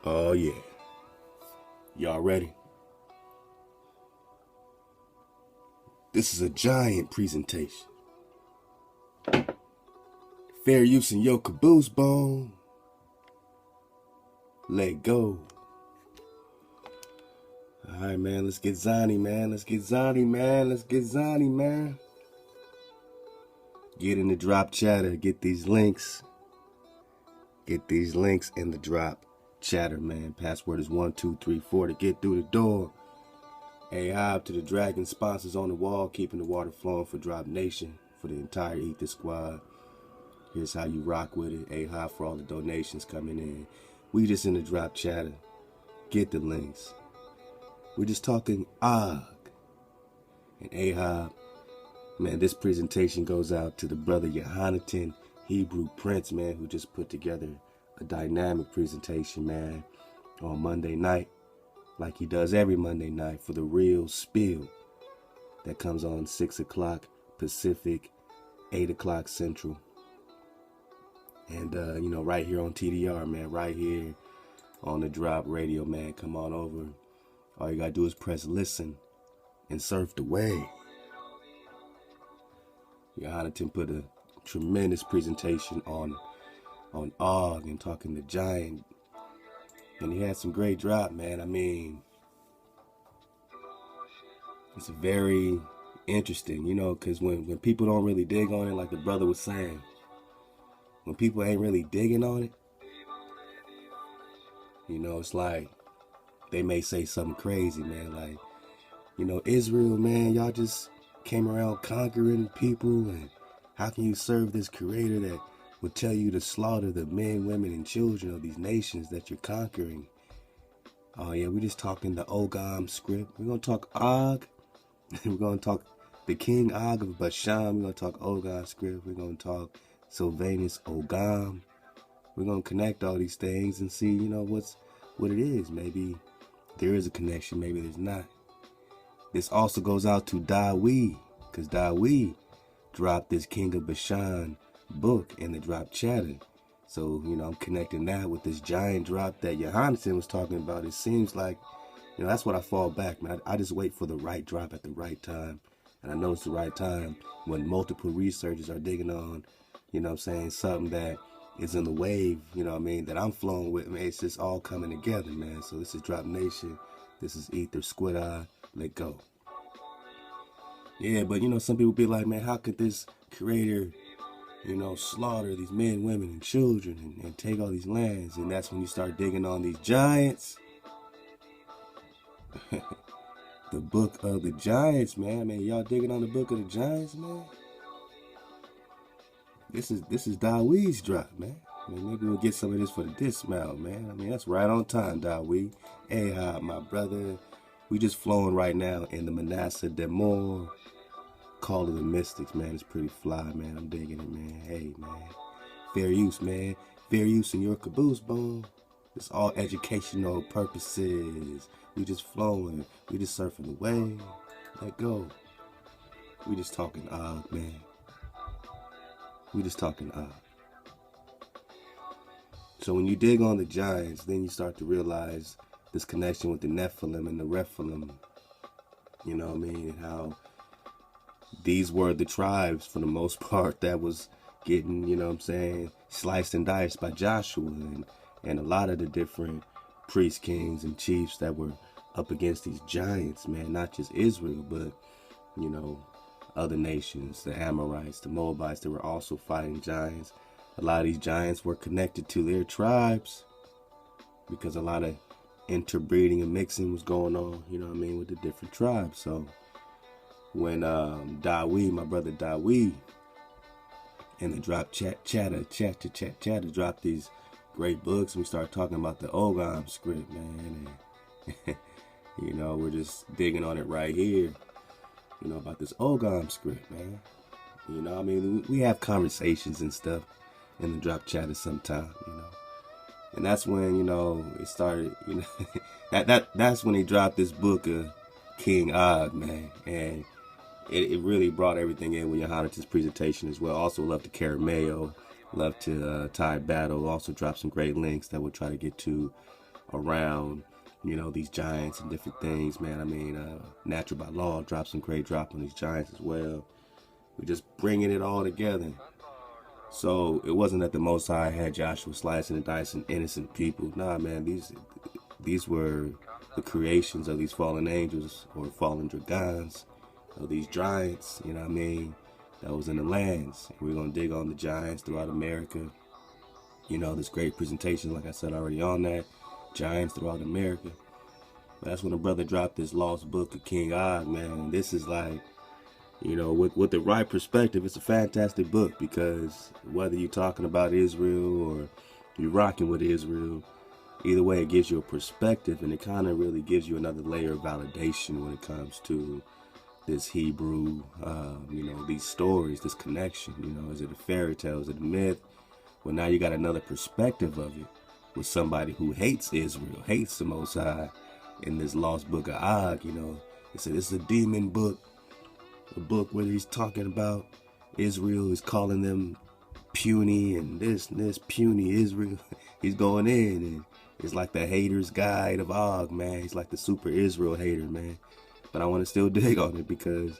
Oh yeah. Y'all ready? This is a giant presentation. Fair use in your caboose bone. Let go. Alright, man, let's get Zani, man. Let's get Zani, man. Get in the drop chatter. Get these links. Get these links in the drop chatter, man. Password is 1234 to get through the door. A-Hob to the Dragon sponsors on the wall, keeping the water flowing for Drop Nation, for the entire Ether Squad. Here's how you rock with it. A-Hob for all the donations coming in. We just in the drop chatter. Get the links. We're just talking Og and A-Hob. Man, this presentation goes out to the brother Yohanatan, Hebrew Prince, man, who just put together a dynamic presentation, man, on Monday night, like he does every Monday night, for the real spill that comes on 6 o'clock Pacific, 8 o'clock Central. And, right here on TDR, man, right here on the Drop Radio, man, come on over. All you gotta do is press listen and surf the wave. Yohanatan put a tremendous presentation on Og and talking to Giant. And he had some great drop, man. I mean, it's very interesting, because when people don't really dig on it, like the brother was saying, when people ain't really digging on it, it's like they may say something crazy, man. Like, Israel, man, y'all just came around conquering people, and how can you serve this creator that would tell you to slaughter the men, women, and children of these nations that you're conquering? Oh yeah, we're just talking the Ogam script. We're gonna talk Og. We're gonna talk the King Og of Bashan. We're gonna talk Ogam script. We're gonna talk Silvanus Ogam. We're gonna connect all these things and see, what it is. Maybe there is a connection, maybe there's not. This also goes out to Dawi, because Dawi dropped this King of Bashan book in the drop chatter. So, I'm connecting that with this giant drop that Yohanatan was talking about. It seems like, that's what I fall back, man. I just wait for the right drop at the right time. And I know it's the right time when multiple researchers are digging on, something that is in the wave, that I'm flowing with, man. It's just all coming together, man. So this is Drop Nation. This is Ether Squid Eye. Let go. Yeah, but, some people be like, man, how could this creator, slaughter these men, women, and children and take all these lands? And that's when you start digging on these giants. The Book of the Giants, man. Y'all digging on the Book of the Giants, man? This is Dawi's drop, man. Maybe we'll get some of this for the dismount, man. That's right on time, Dawi. Hey, my brother. We just flowing right now in the Vanessa Demore. Call of the Mystics, man. It's pretty fly, man. I'm digging it, man. Hey, man. Fair use, man. Fair use in your caboose, bone. It's all educational purposes. We just flowing. We just surfing the wave. Let go. We just talking Og, man. We just talking Og. So when you dig on the giants, then you start to realize this connection with the Nephilim and the Rephilim. And how these were the tribes, for the most part, that was getting, sliced and diced by Joshua and a lot of the different priests, kings, and chiefs that were up against these giants, man. Not just Israel, but, other nations, the Amorites, the Moabites, that were also fighting giants. A lot of these giants were connected to their tribes because a lot of interbreeding and mixing was going on, with the different tribes. So when Dawi, my brother Dawi, and the drop chatter dropped these great books, and we started talking about the Ogam script, man. And, we're just digging on it right here, about this Ogam script, man. We have conversations and stuff in the drop chatter sometime, And that's when, it started, that's when he dropped this book of King Og, man. And it really brought everything in with Yohanatan's presentation as well. Also love to Carameo, love to Ty Battle. Also dropped some great links that we'll try to get to around, these giants and different things, man. I mean, Natural by Law dropped some great drop on these giants as well. We're just bringing it all together. So it wasn't that the Most High had Joshua slicing and dicing innocent people. Nah, man, these were the creations of these fallen angels or fallen dragons, of these giants, you know what I mean, that was in the lands. We're going to dig on the giants throughout America. This great presentation, like I said already on that, giants throughout America. But that's when a brother dropped this lost book of King Og, man. And this is like, with the right perspective, it's a fantastic book, because whether you're talking about Israel or you're rocking with Israel, either way, it gives you a perspective, and it kind of really gives you another layer of validation when it comes to this Hebrew, these stories, this connection. Is it a fairy tale? Is it a myth? Well, now you got another perspective of it with somebody who hates Israel, hates the Most High, in this lost book of Og. They said this is a demon book, a book where he's talking about Israel is calling them puny and this puny Israel. He's going in, and it's like the hater's guide of Og, man. He's like the super Israel hater, man. But I want to still dig on it because,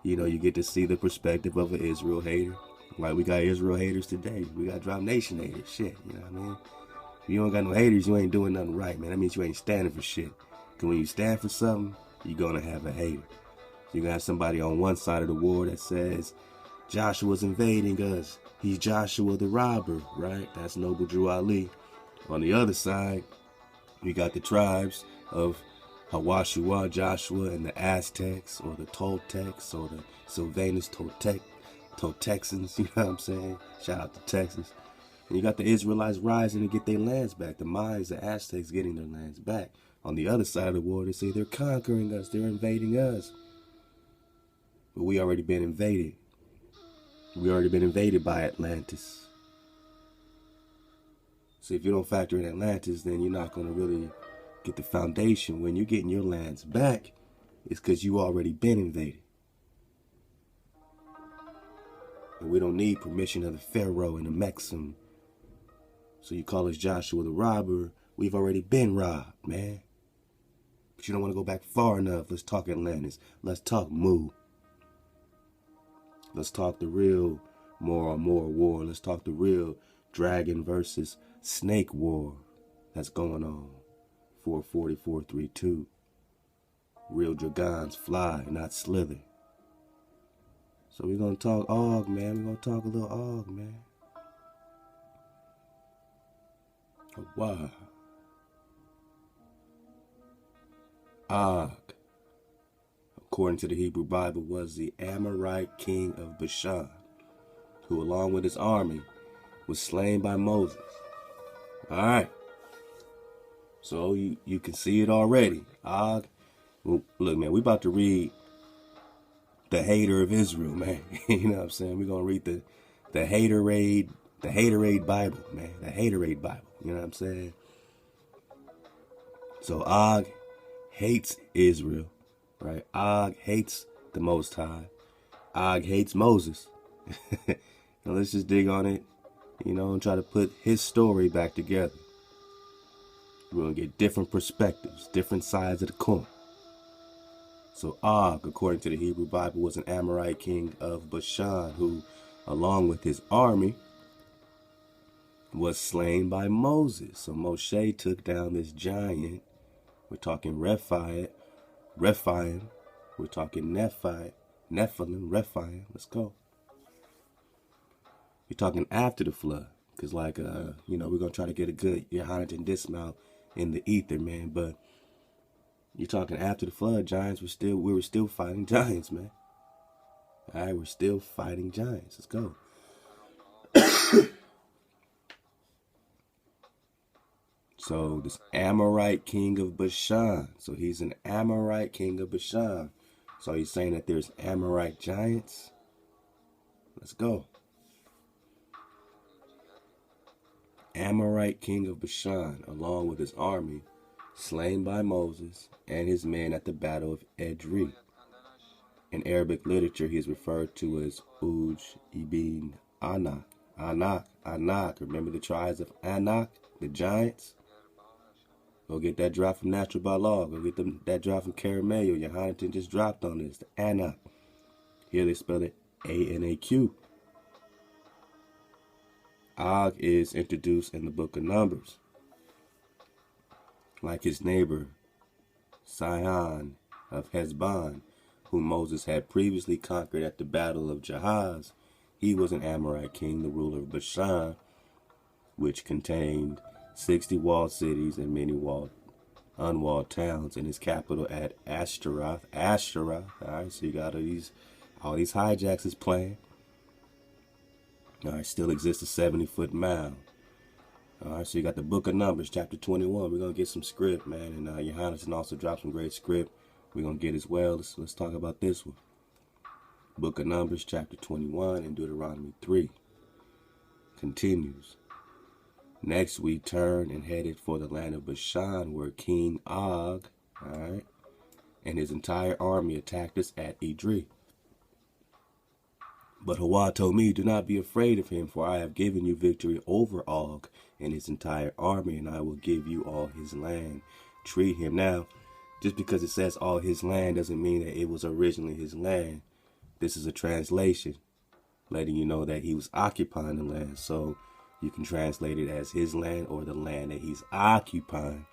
you get to see the perspective of an Israel hater. Like, we got Israel haters today. We got Drop Nation haters. Shit, you know what I mean? If you don't got no haters, you ain't doing nothing right, man. That means you ain't standing for shit. Because when you stand for something, you're going to have a hater. You got somebody on one side of the war that says Joshua's invading us. He's Joshua the robber, right? That's Noble Drew Ali. On the other side, we got the tribes of Ahchwa, Joshua, and the Aztecs, or the Toltecs, or the Silvanus Toltexans, you know what I'm saying? Shout out to Texas. And you got the Israelites rising to get their lands back. The Mayans, the Aztecs getting their lands back. On the other side of the war, they say they're conquering us, they're invading us. But we already been invaded. We already been invaded by Atlantis. So if you don't factor in Atlantis, then you're not going to really get the foundation. When you're getting your lands back, it's because you already been invaded. And we don't need permission of the Pharaoh and the Mexim. So you call us Joshua the robber. We've already been robbed, man. But you don't want to go back far enough. Let's talk Atlantis. Let's talk Mu. Let's talk the real more war. Let's talk the real dragon versus snake war that's going on. 44432. Real dragons fly, not slither. So we're going to talk Og, man. We're going to talk a little Og, man. Wow. Og, according to the Hebrew Bible, was the Amorite king of Bashan, who along with his army was slain by Moses. All right. So you can see it already. Og, well, look, man, we about to read the hater of Israel, man. You know what I'm saying? We're going to read the haterade Bible, man. The haterade Bible. You know what I'm saying? So Og hates Israel, right? Og hates the Most High. Og hates Moses. Now let's just dig on it, and try to put his story back together. We're going to get different perspectives, different sides of the coin. So Og, according to the Hebrew Bible, was an Amorite king of Bashan who, along with his army, was slain by Moses. So Moshe took down this giant. We're talking Rephaim. We're talking Nephilim, Rephaim. Let's go. We're talking after the flood. Because we're going to try to get a good Yohanatan dismount in the ether, man. But you're talking after the flood, giants we were still fighting giants, man. All right, we're still fighting giants. Let's go. So this Amorite king of Bashan. So he's an Amorite king of Bashan. So he's saying that there's Amorite giants. Let's go. Amorite king of Bashan, along with his army, slain by Moses and his men at the battle of Edrei. In Arabic literature, he is referred to as Uj ibn Anak. Anak. Remember the tribes of Anak, the giants? Go get that drop from Natural by Law. Go get that drop from Caramel. Your just dropped on this. The Anak. Here they spell it A-N-A-Q. Og is introduced in the Book of Numbers. Like his neighbor, Sihon of Heshbon, whom Moses had previously conquered at the Battle of Jahaz. He was an Amorite king, the ruler of Bashan, which contained 60 walled cities and many unwalled towns, and his capital at Ashtaroth. All right, so you got all these hijacks is playing. All right, still exists a 70-foot mound. All right, so you got the Book of Numbers, chapter 21. We're going to get some script, man, and Johannes also dropped some great script we're going to get as well. Let's talk about this one. Book of Numbers, chapter 21, and Deuteronomy 3. Continues. Next, we turned and headed for the land of Bashan, where King Og, all right, and his entire army attacked us at Edrei. But Ahchwa told me, do not be afraid of him, for I have given you victory over Og and his entire army, and I will give you all his land. Treat him. Now, just because it says all his land doesn't mean that it was originally his land. This is a translation, letting you know that he was occupying the land. So you can translate it as his land or the land that he's occupying.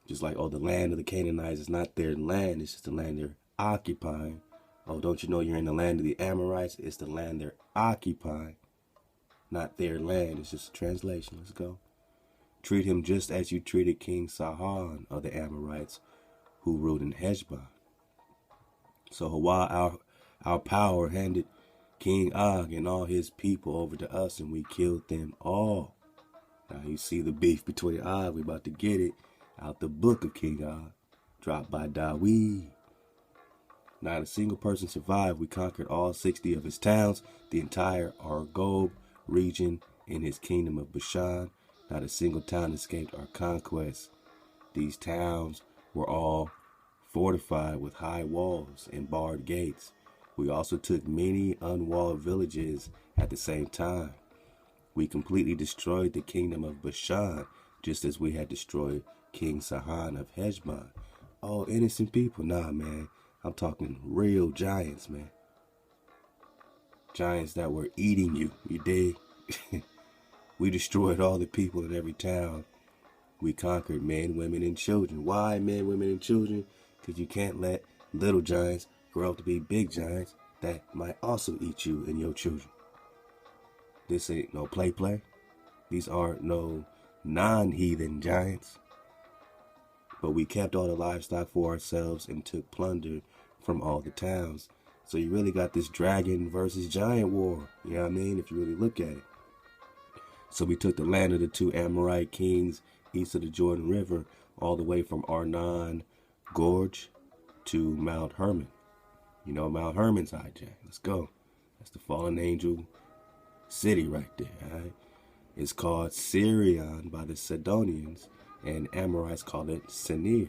Just like, oh, the land of the Canaanites is not their land, it's just the land they're occupying. Oh, don't you know you're in the land of the Amorites? It's the land they're occupying, not their land. It's just a translation. Let's go. Treat him just as you treated King Sihon of the Amorites, who ruled in Heshbon. So Ahchwa, our power, handed King Og and all his people over to us, and we killed them all. Now you see the beef between Og. We're about to get it out the book of King Og, dropped by Dawid. Not a single person survived. We conquered all 60 of his towns, the entire Argob region in his kingdom of Bashan. Not a single town escaped our conquest. These towns were all fortified with high walls and barred gates. We also took many unwalled villages at the same time. We completely destroyed the kingdom of Bashan, just as we had destroyed King Sihon of Heshbon. All innocent people. Nah, man. I'm talking real giants, man. Giants that were eating you. You dig? We destroyed all the people in every town. We conquered men, women, and children. Why men, women, and children? Because you can't let little giants grow up to be big giants that might also eat you and your children. This ain't no play. These aren't no non-heathen giants. But we kept all the livestock for ourselves and took plunder from all the towns. So you really got this dragon versus giant war. You know what I mean? If you really look at it. So we took the land of the two Amorite kings east of the Jordan River, all the way from Arnon Gorge to Mount Hermon. You know, Mount Hermon's hijack. Let's go. That's the fallen angel city right there. All right? It's called Sirion by the Sidonians, and Amorites call it Senir.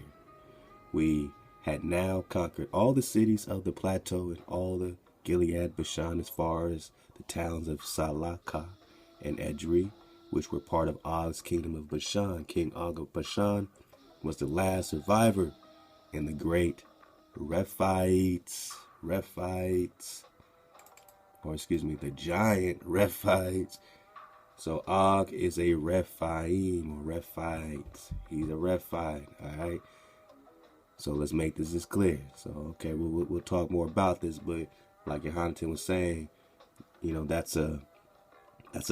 We had now conquered all the cities of the plateau and all the Gilead Bashan, as far as the towns of Salakah and Edrei, which were part of Og's kingdom of Bashan. King Og of Bashan was the last survivor in the great the giant Rephites. So Og is a Rephaim or Rephites. He's a Rephite, all right? So let's make this as clear. So, okay, we'll talk more about this, but like Johannes was saying, you know, that's a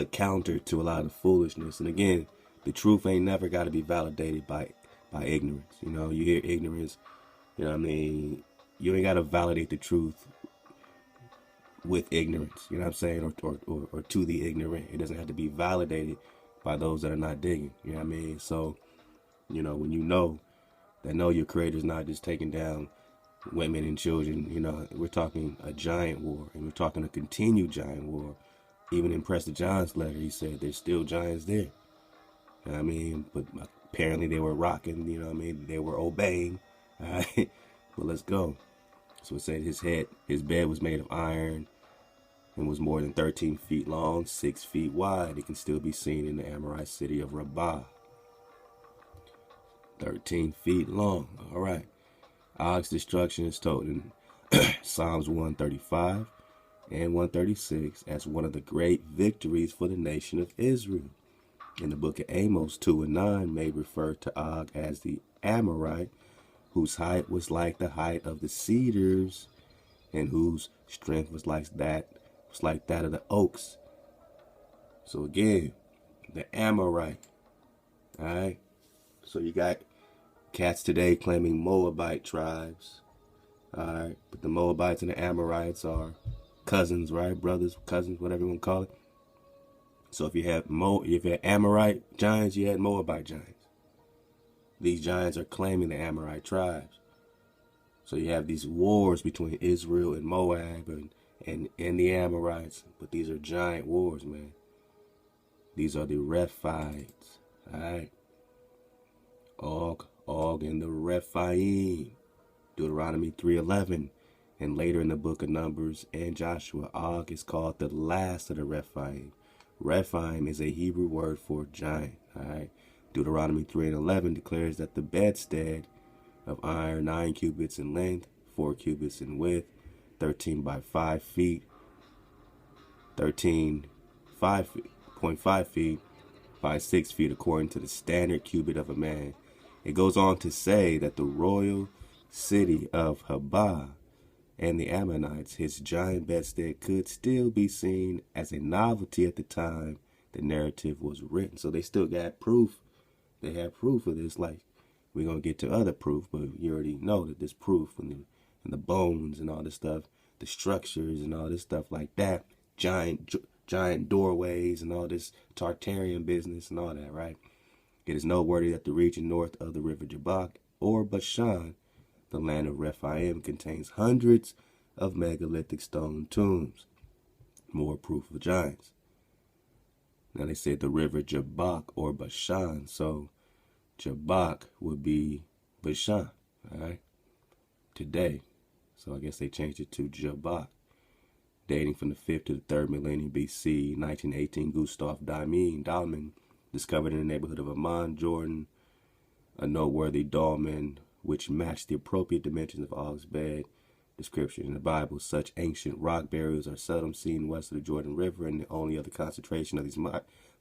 counter to a lot of foolishness. And again, the truth ain't never got to be validated by ignorance. You know, you hear ignorance, you know what I mean? You ain't got to validate the truth with ignorance, you know what I'm saying? Or to the ignorant. It doesn't have to be validated by those that are not digging, you know what I mean? So, you know, when you know your creator's not just taking down women and children, you know, we're talking a giant war, and we're talking a continued giant war. Even in Prester John's letter, he said there's still giants there. You know what I mean? But apparently they were rocking, you know what I mean? They were obeying. All right? But let's go. So it said his bed was made of iron and was more than 13 feet long, 6 feet wide. It can still be seen in the Amorite city of Rabbah. 13 feet long. All right. Og's destruction is told in Psalms 135 and 136 as one of the great victories for the nation of Israel. In the book of Amos 2 and 9 may refer to Og as the Amorite, whose height was like the height of the cedars, and whose strength was like that of the oaks. So again, the Amorite. All right. So you got cats today claiming Moabite tribes. All right. But the Moabites and the Amorites are cousins, right? Brothers, cousins, whatever you want to call it. So if you had Amorite giants, you had Moabite giants. These giants are claiming the Amorite tribes. So you have these wars between Israel and Moab and the Amorites. But these are giant wars, man. These are the Rephaites. All right. Og and the Rephaim. Deuteronomy 3:11. And later in the book of Numbers and Joshua, Og is called the last of the Rephaim. Rephaim is a Hebrew word for giant. All right. Deuteronomy 3:11 declares that the bedstead of iron, 9 cubits in length, 4 cubits in width, 13 by 5 feet, 13.5 feet by 6 feet according to the standard cubit of a man. It goes on to say that the royal city of Haba and the Ammonites, his giant bedstead, could still be seen as a novelty at the time the narrative was written. So they still got proof. They have proof of this. Like, we're going to get to other proof, but you already know that there's proof in the bones and all this stuff, the structures and all this stuff like that, giant doorways and all this Tartarian business and all that, right? It is noteworthy that the region north of the river Jabbok or Bashan, the land of Rephaim, contains hundreds of megalithic stone tombs. More proof of giants. Now they said the river Jabbok or Bashan, so Jabbok would be Bashan, all right, today. So I guess they changed it to Jabbok. Dating from the 5th to the 3rd millennium BC, 1918, Gustav Dalman discovered in the neighborhood of Amman, Jordan, a noteworthy dolmen which matched the appropriate dimensions of Og's bed. Description in the Bible: such ancient rock burials are seldom seen west of the Jordan River, and the only other concentration of these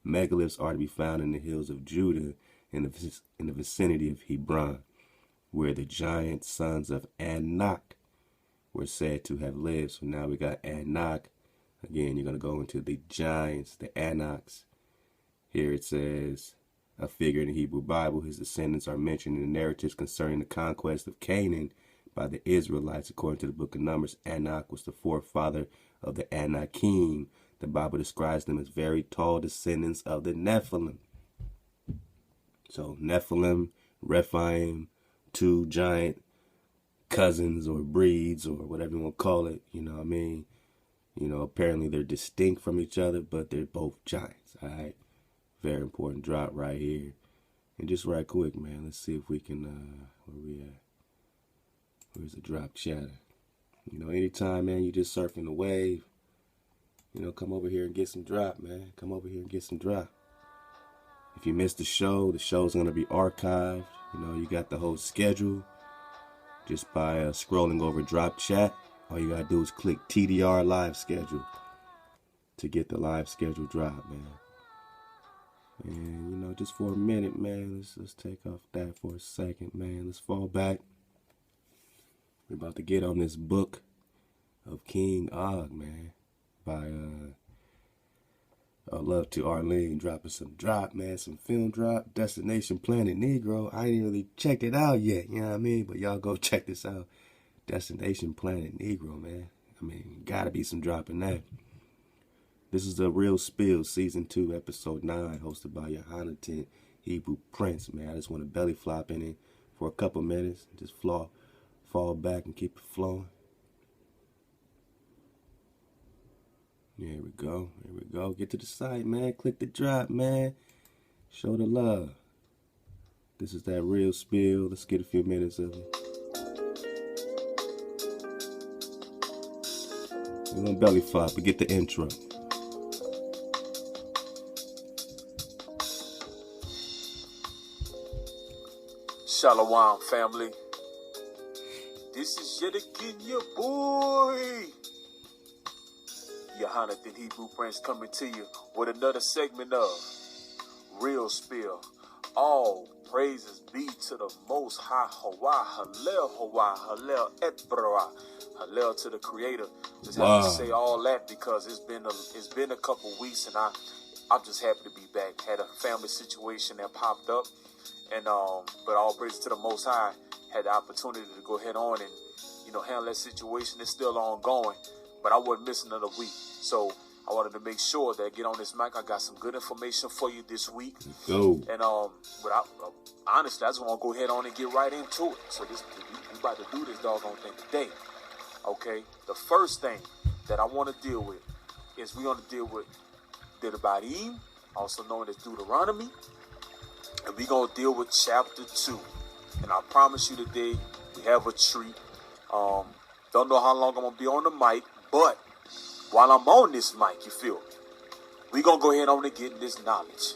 megaliths are to be found in the hills of Judah in the vicinity of Hebron, where the giant sons of Anak were said to have lived. So now we got Anak. Again, you're going to go into the giants, the Anaks. Here it says, a figure in the Hebrew Bible. His descendants are mentioned in the narratives concerning the conquest of Canaan by the Israelites. According to the book of Numbers, Anak was the forefather of the Anakim. The Bible describes them as very tall descendants of the Nephilim. So Nephilim, Rephaim, two giant cousins or breeds or whatever you want to call it. You know what I mean? You know, apparently they're distinct from each other, but they're both giants. All right. Very important drop right here. And just right quick, man, let's see if we can, where we at? Where's the drop chatter? You know, anytime, man, you just surfing the wave, you know, come over here and get some drop, man. Come over here and get some drop. If you missed the show's going to be archived. You know, you got the whole schedule just by scrolling over drop chat. All you got to do is click TDR live schedule to get the live schedule drop, man. And, you know, just for a minute, man, let's take off that for a second, man. Let's fall back. We're about to get on this book of King Og, man, by love to Arlene, dropping some drop, man, some film drop, Destination Planet Negro. I ain't really checked it out yet, you know what I mean? But y'all go check this out. Destination Planet Negro, man. I mean, gotta be some drop in that. This is The Real Spill, Season 2, Episode 9, hosted by Yohanatan Hebrew Prince, man. I just want to belly flop in it for a couple minutes. Just fall back and keep it flowing. Here we go. Here we go. Get to the site, man. Click the drop, man. Show the love. This is That Real Spill. Let's get a few minutes of it. We're going to belly flop, but get the intro. Shalom, family. This is yet again your boy, Jonathan Hebrew Prince, coming to you with another segment of Real Spill. All praises be to the Most High, Hawa, Hallel, Etbara, Hallel to the Creator. Just have to say all that because it's been a couple weeks and I'm just happy to be back. Had a family situation that popped up, and but all praises to the Most High. Had the opportunity to go ahead on and handle that situation. It's still ongoing, but I wasn't missing another week. So I wanted to make sure that I get on this mic. I got some good information for you this week. Go. And but honestly, I just want to go ahead on and get right into it. So we about to do this doggone thing today. Okay. The first thing that I want to deal with is we're going to deal with Devarim, also known as Deuteronomy, and we're going to deal with chapter 2. And I promise you today, we have a treat. Don't know how long I'm going to be on the mic, but while I'm on this mic, you feel me, we're going to go ahead on and get this knowledge.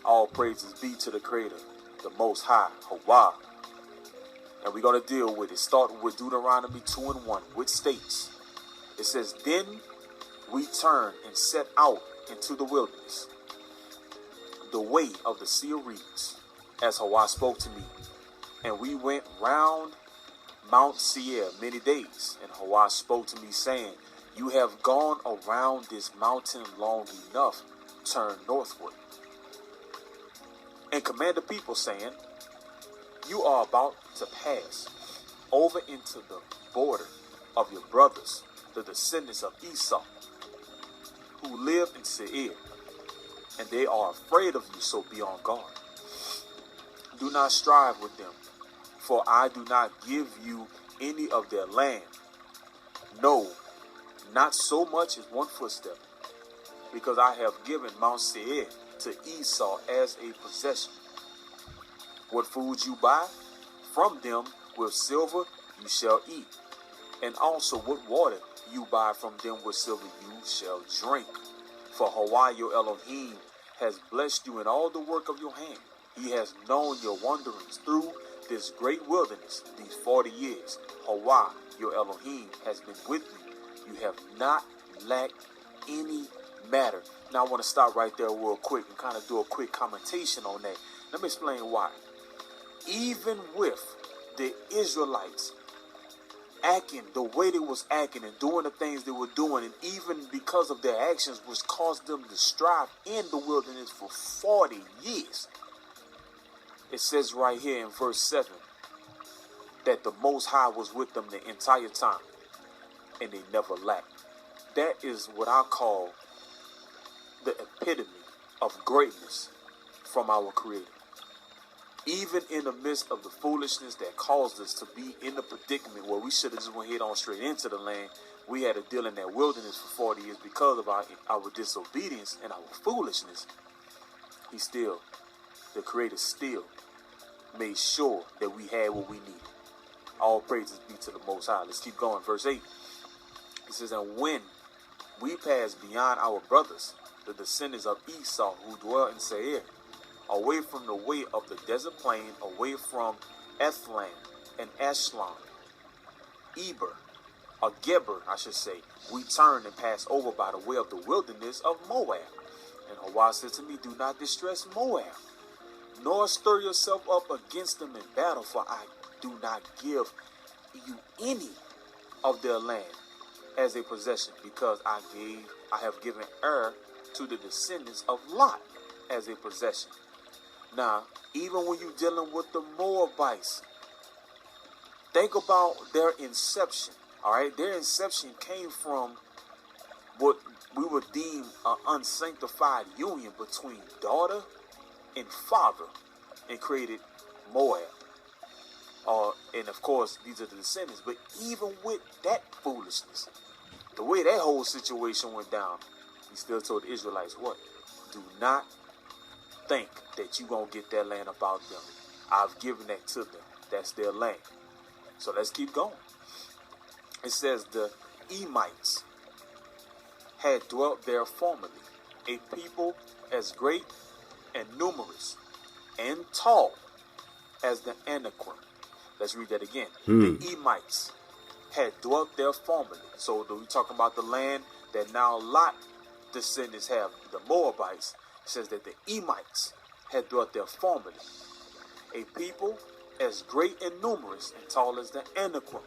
All praises be to the Creator, the Most High, Hawa. And we're going to deal with it, starting with Deuteronomy 2:1, which states, it says, "Then we turned and set out into the wilderness, the way of the Sea of Reeds, as Hawa spoke to me. And we went round Mount Seir many days. And Hawa spoke to me, saying, You have gone around this mountain long enough. Turn northward. And command the people, saying, You are about to pass over into the border of your brothers, the descendants of Esau, who live in Seir. And they are afraid of you, so be on guard. Do not strive with them, for I do not give you any of their land. No, not so much as one footstep, because I have given Mount Seir to Esau as a possession. What food you buy from them with silver you shall eat, and also what water you buy from them with silver you shall drink. For Hawa your Elohim has blessed you in all the work of your hand. He has known your wanderings through this great wilderness these 40 years. Hawa your Elohim has been with you. You have not lacked any matter." Now I want to stop right there real quick and kind of do a quick commentation on that. Let me explain why. Even with the Israelites acting the way they was acting and doing the things they were doing, and even because of their actions which caused them to strive in the wilderness for 40 years, it says right here in verse 7 that the Most High was with them the entire time and they never lacked. That is what I call the epitome of greatness from our Creator. Even in the midst of the foolishness that caused us to be in the predicament where we should have just went head on straight into the land, we had to deal in that wilderness for 40 years because of our disobedience and our foolishness. The Creator still made sure that we had what we needed. All praises be to the Most High. Let's keep going. Verse 8. It says, "And when we passed beyond our brothers, the descendants of Esau who dwell in Seir, away from the way of the desert plain, away from Ethlan and Ashlan, Geber, I should say, we turned and passed over by the way of the wilderness of Moab. And Hawa said to me, Do not distress Moab, nor stir yourself up against them in battle, for I do not give you any of their land as a possession, because I have given to the descendants of Lot as a possession." Now, even when you're dealing with the Moabites, think about their inception. All right, their inception came from what we would deem an unsanctified union between daughter and father, and created Moab. And of course, these are the descendants. But even with that foolishness, the way that whole situation went down, he still told the Israelites what? Do not think that you're going to get that land about them. I've given that to them. That's their land. So let's keep going. It says the Emites had dwelt there formerly, a people as great and numerous and tall as the Anakim. Let's read that again. The Emites had dwelt there formerly. So we're talking about the land that now Lot descendants have, the Moabites. It says that the Emites had dwelt there formerly. A people as great and numerous and tall as the Anakim.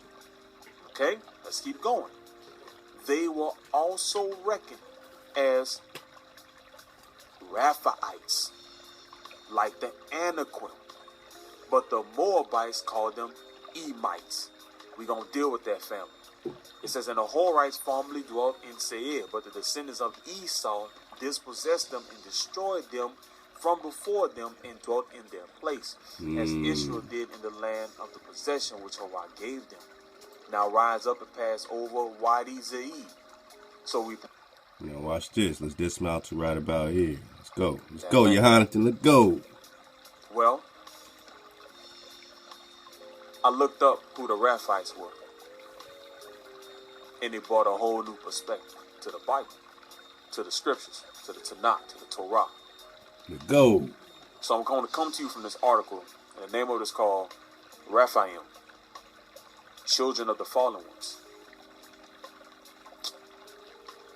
Okay, let's keep going. They were also reckoned as Raphaites, like the Anakim, but the Moabites called them Emites. We're going to deal with that family. It says, and the Horites formerly dwelt in Seir, but the descendants of Esau dispossessed them and destroyed them from before them and dwelt in their place, as Israel did in the land of the possession which Jehovah gave them. Now rise up and pass over Wadi Zeid. So we... Now watch this. Let's dismount to right about here. Let's go. Let's go, Yohanathan. Let's go. Well, I looked up who the Raphites were. And it brought a whole new perspective to the Bible, to the scriptures, to the Tanakh, to the Torah. Let's go. So I'm going to come to you from this article, and the name of it is called Raphaim, Children of the Fallen Ones.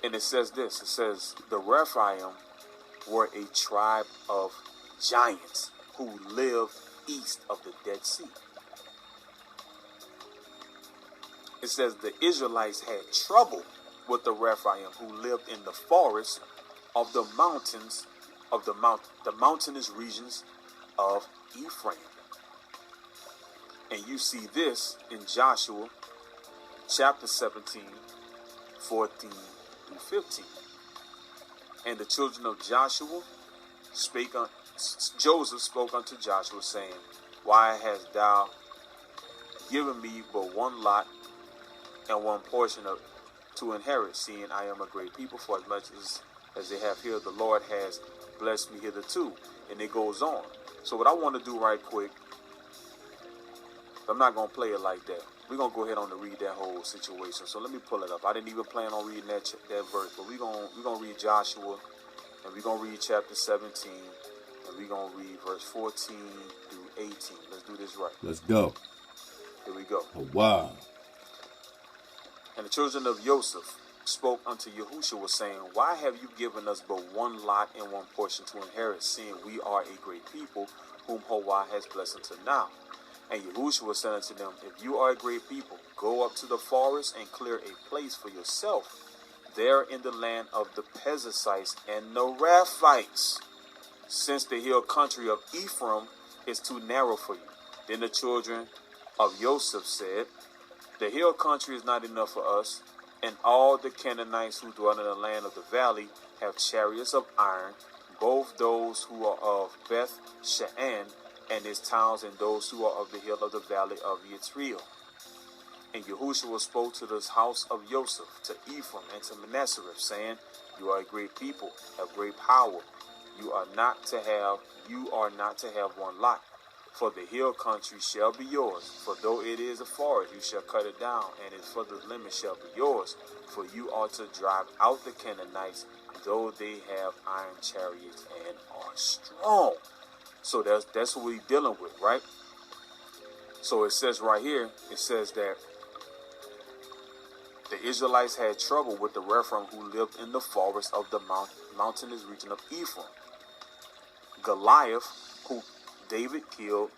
And it says this, it says, the Raphaim were a tribe of giants who lived east of the Dead Sea. It says the Israelites had trouble with the Raphaim who lived in the forests of the mountains of the mountainous regions of Ephraim. And you see this in Joshua chapter 17, 14 through 15. And the children of Joshua Joseph spoke unto Joshua, saying, why hast thou given me but one lot and one portion to inherit, seeing I am a great people, for as much as they have here, the Lord has blessed me hitherto. And it goes on. So what I want to do right quick, I'm not going to play it like that. We're going to go ahead on to read that whole situation. So let me pull it up. I didn't even plan on reading that verse, but we're going to read Joshua, and we're going to read chapter 17, and we're going to read verse 14 through 18. Let's do this right. Let's go. Here we go. Oh, wow. And the children of Joseph spoke unto Yahushua, saying, why have you given us but one lot and one portion to inherit, seeing we are a great people, whom Jehovah has blessed until now? And Yahushua said unto them, if you are a great people, go up to the forest and clear a place for yourself, there in the land of the Perizzites and the Raphites, since the hill country of Ephraim is too narrow for you. Then the children of Joseph said, the hill country is not enough for us, and all the Canaanites who dwell in the land of the valley have chariots of iron, both those who are of Beth Shean and its towns, and those who are of the hill of the valley of Yitzreel. And Yahushua spoke to the house of Joseph, to Ephraim, and to Manasseh, saying, you are a great people, have great power. You are not to have one lot. For the hill country shall be yours, for though it is a forest, you shall cut it down, and its further limit shall be yours. For you are to drive out the Canaanites, though they have iron chariots and are strong. So that's what we're dealing with, right? So it says right here, it says that the Israelites had trouble with the Rephaim who lived in the forest of the mountainous region of Ephraim. Goliath, who David killed,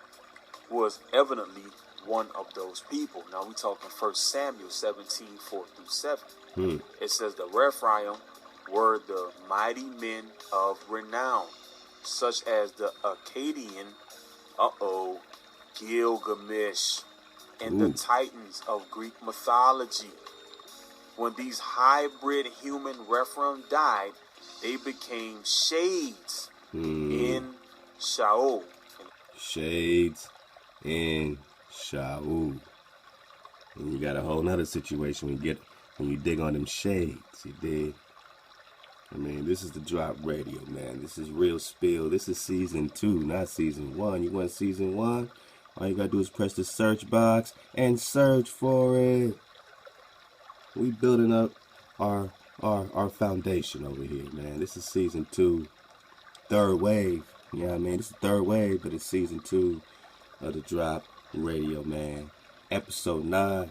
was evidently one of those people. Now we're talking 1 Samuel 17, 4 through 7. It says the Rephaim were the mighty men of renown, such as the Akkadian, Gilgamesh, and the Titans of Greek mythology. When these hybrid human Rephaim died, they became shades in Shaul. Shades in Shaul. And you got a whole nother situation when you dig on them shades, you dig? I mean, this is the Drop Radio, man. This is real spill. This is season 2, not season 1. You want season 1? All you gotta do is press the search box and search for it. We building up our foundation over here, man. This is season 2, third wave. You know what I mean? This is third wave, but it's season 2. of the Drop Radio, man. Episode 9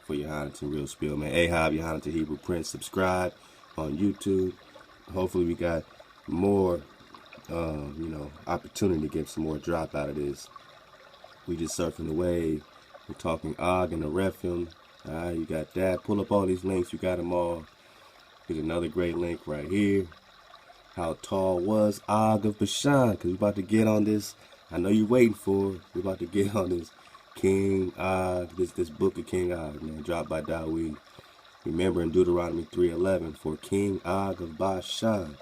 for your Honiton Real Spill, man. Ahab, your Honiton Hebrew Prince. Subscribe on YouTube. Hopefully we got more, opportunity to get some more drop out of this. We just surfing the wave. We're talking Og and the Rephim. You got that. Pull up all these links. You got them all. Here's another great link right here. How tall was Og of Bashan? Because we're about to get on this. I know you're waiting for it. We're about to get on this King Og, this book of King Og, man, dropped by Dawid. Remember in Deuteronomy 3:11, for King Og of Bashan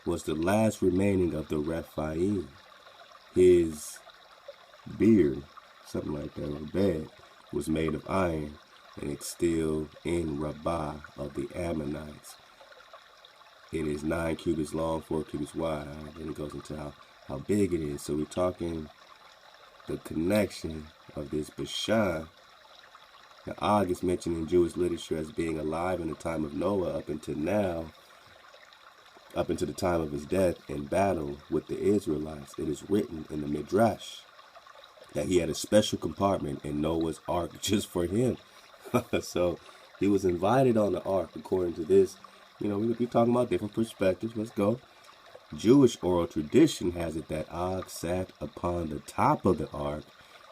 was the last remaining of the Rephaim. His beard, something like that, or bed, was made of iron, and it's still in Rabbah of the Ammonites. It is 9 cubits long, 4 cubits wide. Then it goes into how big it is. So we're talking the connection of this Bashan. Now, Og is mentioned in Jewish literature as being alive in the time of Noah up until now, up until the time of his death in battle with the Israelites. It is written in the Midrash that he had a special compartment in Noah's ark just for him. So he was invited on the ark according to this. We'll be talking about different perspectives. Let's go. Jewish oral tradition has it that Og sat upon the top of the ark,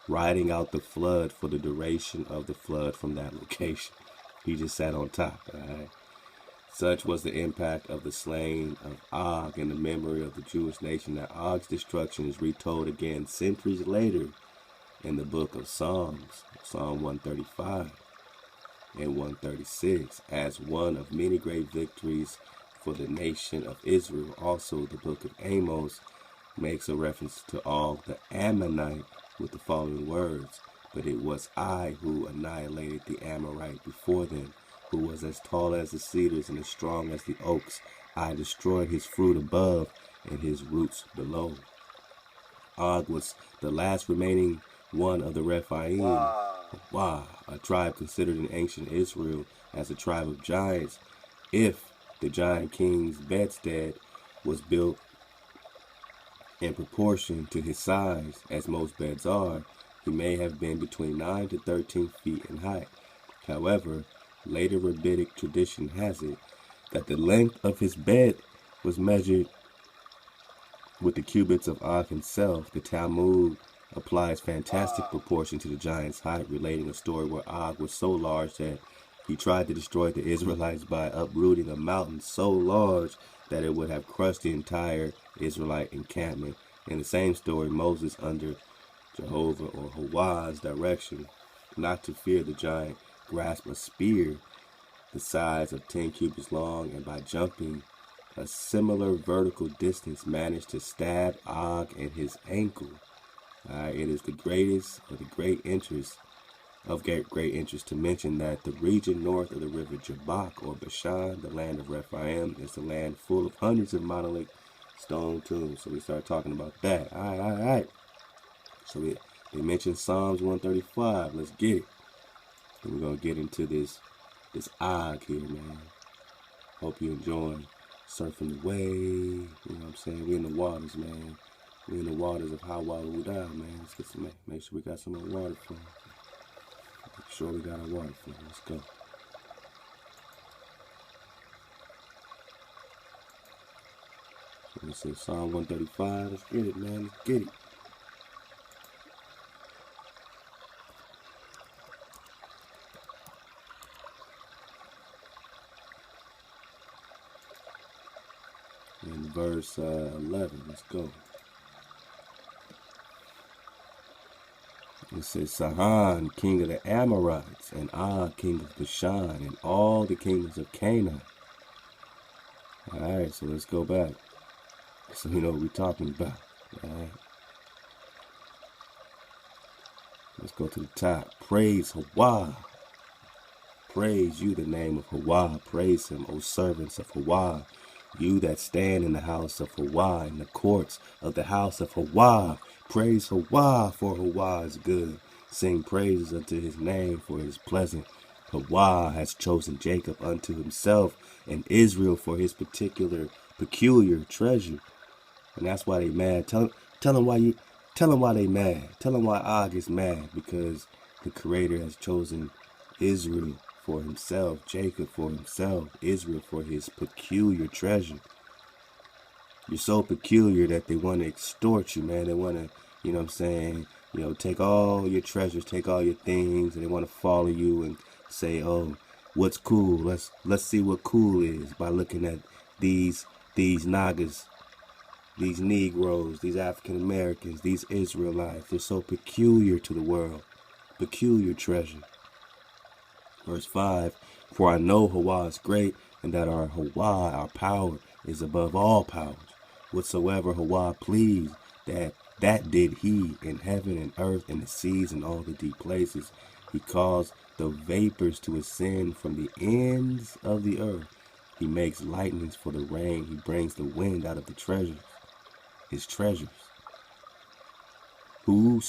riding out the flood for the duration of the flood from that location. He just sat on top, all right? Such was the impact of the slaying of Og in the memory of the Jewish nation that Og's destruction is retold again centuries later in the book of Psalms, Psalm 135 and 136, as one of many great victories for the nation of Israel. Also, the book of Amos makes a reference to Og the Ammonite with the following words, but it was I who annihilated the Amorite before them, who was as tall as the cedars and as strong as the oaks. I destroyed his fruit above and his roots below. Og was the last remaining one of the Rephaim. Wow, a tribe considered in ancient Israel as a tribe of giants. If the giant king's bedstead was built in proportion to his size, as most beds are, he may have been between 9 to 13 feet in height. However, later rabbinic tradition has it that the length of his bed was measured with the cubits of Og himself. The Talmud applies fantastic proportion to the giant's height, relating a story where Og was so large that he tried to destroy the Israelites by uprooting a mountain so large that it would have crushed the entire Israelite encampment. In the same story, Moses, under Jehovah or Hawa's direction, not to fear the giant, grasped a spear the size of 10 cubits long, and by jumping a similar vertical distance managed to stab Og in his ankle. It is the greatest or the great interest to mention that the region north of the river Jabbok or Bashan, the land of Rephaim, is the land full of hundreds of monolithic stone tombs. So we start talking about that. All right. So they mentioned Psalms 135. Let's get it. And we're going to get into this Og here, man. Hope you enjoying surfing the wave. You know what I'm saying? We're in the waters, man. We're in the waters of Ahchwa, man. Let's get some, make sure we got some more water flow. Make sure we got our water flow. Let's go. So this is Psalm 135. Let's get it, man. Let's get it. In verse 11, let's go. It says, Sihon, king of the Amorites, and Og, king of Bashan, and all the kingdoms of Canaan. All right, so let's go back. So you know what we're talking about. All right. Let's go to the top. Praise Ahchwa. Praise you, the name of Ahchwa. Praise him, O servants of Ahchwa. You that stand in the house of Ahchwa, in the courts of the house of Ahchwa. Praise Ahchwa, for Ahchwa is good. Sing praises unto his name, for it is pleasant. Ahchwa has chosen Jacob unto himself, and Israel for his peculiar treasure. And that's why they mad. Tell them why Tell them why they mad. Tell them why Og is mad. Because the Creator has chosen Israel for himself, Jacob for himself, Israel for his peculiar treasure. You're so peculiar that they want to extort you, man. They want to, you know what I'm saying, take all your treasures, take all your things, and they want to follow you and say, oh, what's cool? Let's see what cool is by looking at these Nagas, these Negroes, these African Americans, these Israelites. They're so peculiar to the world. Peculiar treasure. Verse 5, for I know Hawa is great, and that our Hawa, our power, is above all powers. Whatsoever Hawa pleased, that did he in heaven and earth and the seas and all the deep places. He caused the vapors to ascend from the ends of the earth. He makes lightnings for the rain. He brings the wind out of the treasures, his treasures. Who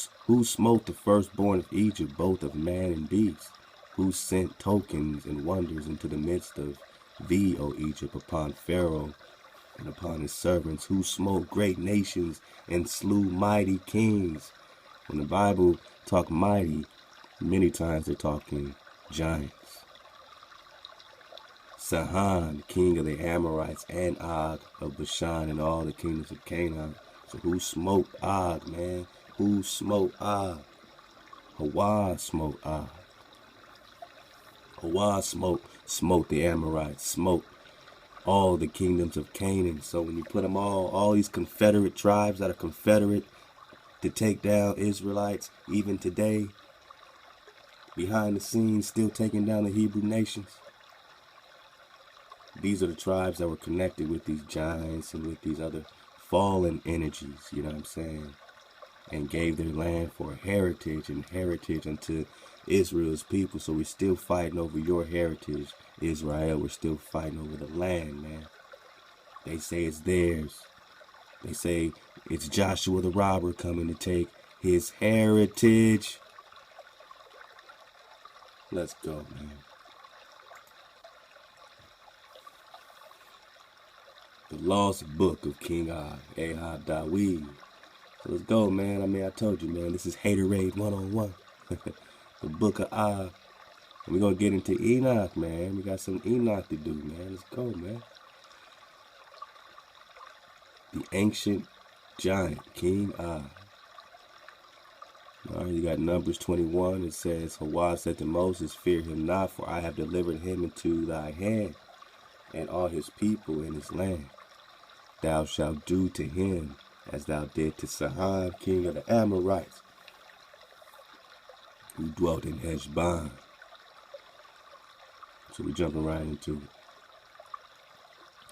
smote the firstborn of Egypt, both of man and beast? Who sent tokens and wonders into the midst of thee, O Egypt, upon Pharaoh and upon his servants? Who smote great nations and slew mighty kings? When the Bible talk mighty, many times they're talking giants. Sihon, king of the Amorites, and Og of Bashan, and all the kingdoms of Canaan. So who smote Og, man? Who smote Og? Hawa smote Og. Hawa smote the Amorites, smote all the kingdoms of Canaan. So when you put them all these confederate tribes that are confederate to take down Israelites, even today, behind the scenes, still taking down the Hebrew nations. These are the tribes that were connected with these giants and with these other fallen energies, you know what I'm saying? And gave their land for heritage and heritage unto Israel's people. So we're still fighting over your heritage, Israel. We're still fighting over the land, man. They say it's theirs. They say it's Joshua the robber coming to take his heritage. Let's go, man. The Lost Book of King Ahab Dawid. So let's go, man. I mean, I told you, man, this is Haterade 101. The Book of And we're going to get into Enoch, man. We got some Enoch to do, man. Let's go, man. The ancient giant, King All right, you got Numbers 21. It says, Hawa said to Moses, fear him not, for I have delivered him into thy hand, and all his people in his land. Thou shalt do to him as thou did to Sihon, king of the Amorites, who dwelt in Heshbon. So we're jumping right into it.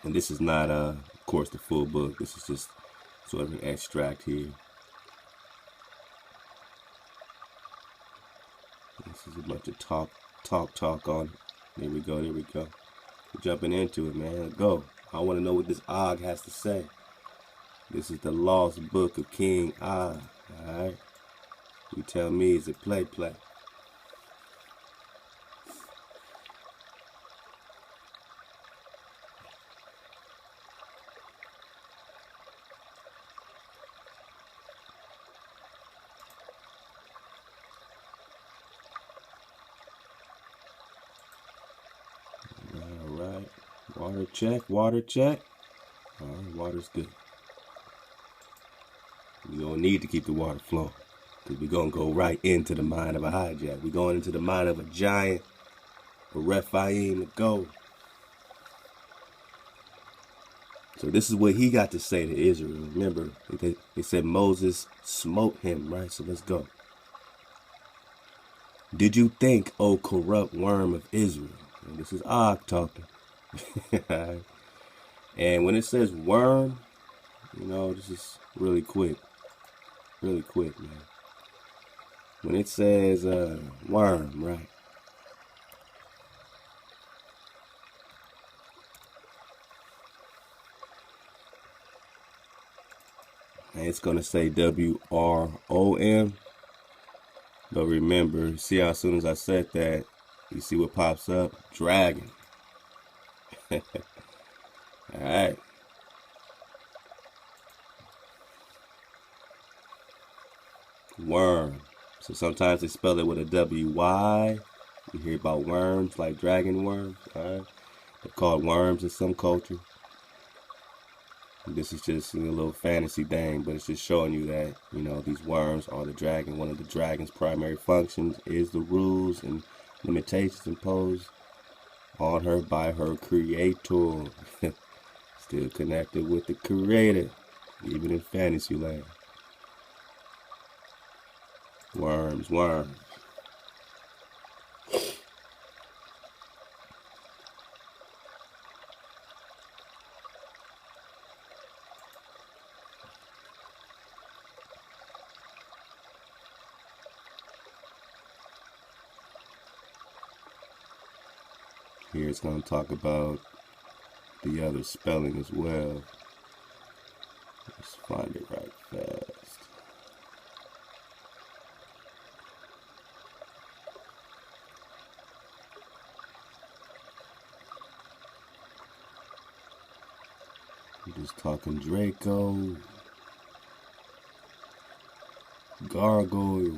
And this is not, of course, the full book. This is just sort of an extract here. This is a bunch of talk on it. There we go. We're jumping into it, man. Go. I want to know what this Og has to say. This is the Lost Book of King Og. Alright? You tell me, is it play? Alright. Water check. Alright, water's good. We're going to need to keep the water flowing, because we're going to go right into the mind of a hijack. We're going into the mind of a giant, a Rephaim to go. So this is what he got to say to Israel. Remember, they said Moses smote him, right? So let's go. Did you think, O corrupt worm of Israel? And this is Og talking. And when it says worm, this is really quick. Really quick, man. When it says worm, right? And it's going to say W-R-O-M. But remember, see how as soon as I said that, you see what pops up? Dragon. Alright. Worm. So sometimes they spell it with a W-Y. You hear about worms, like dragon worms. Alright? They're called worms in some culture. This is just a little fantasy thing, but it's just showing you that, you know, these worms are the dragon. One of the dragon's primary functions is the rules and limitations imposed on her by her creator. Still connected with the creator, even in fantasy land. Worms, worms. Here it's going to talk about the other spelling as well. Let's find it right fast. I'm just talking Draco, Gargoyle,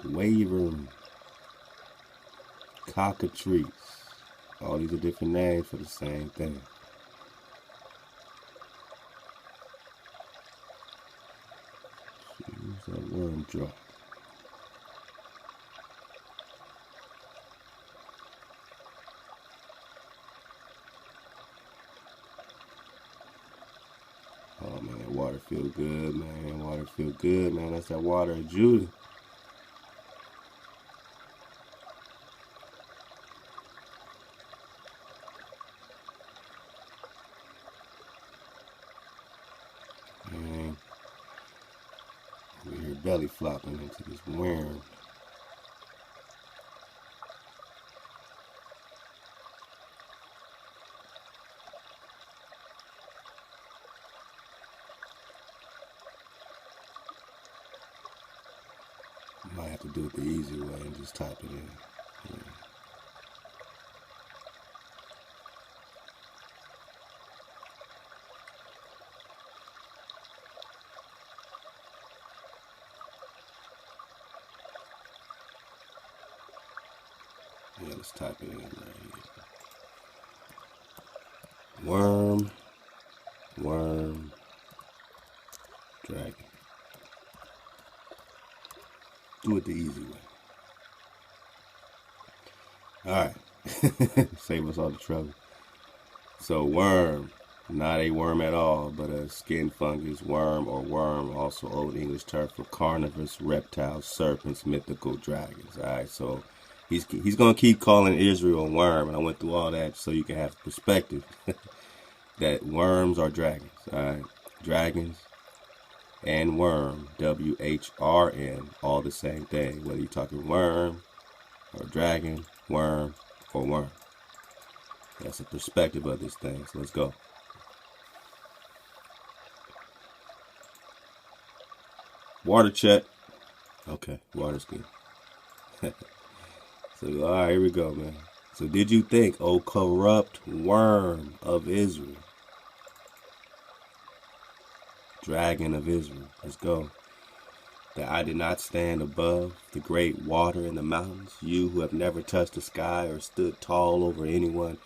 Wyvern, Cockatrice. All these are different names for the same thing. Where's that worm drop? Oh man, water feel good, man. Water feel good, man. That's that water of Judah. Man, we hear belly flopping into this worm. Might have to do it the easy way and just type it in. Yeah. Yeah, let's type it in right here. Worm, worm, dragon. Do it the easy way. Alright. Save us all the trouble. So worm, not a worm at all, but a skin fungus, worm or worm, also Old English term for carnivorous reptiles, serpents, mythical dragons. Alright, so he's going to keep calling Israel a worm, and I went through all that so you can have perspective that worms are dragons. Alright, dragons and worm, W-H-R-M, all the same thing, whether you're talking worm or dragon, worm or worm. That's the perspective of this thing, so let's go. Water check. Okay, water's good. So, alright, here we go, man. So did you think, O corrupt worm of Israel, dragon of Israel, let's go, that I did not stand above the great water in the mountains, you who have never touched the sky or stood tall over anyone?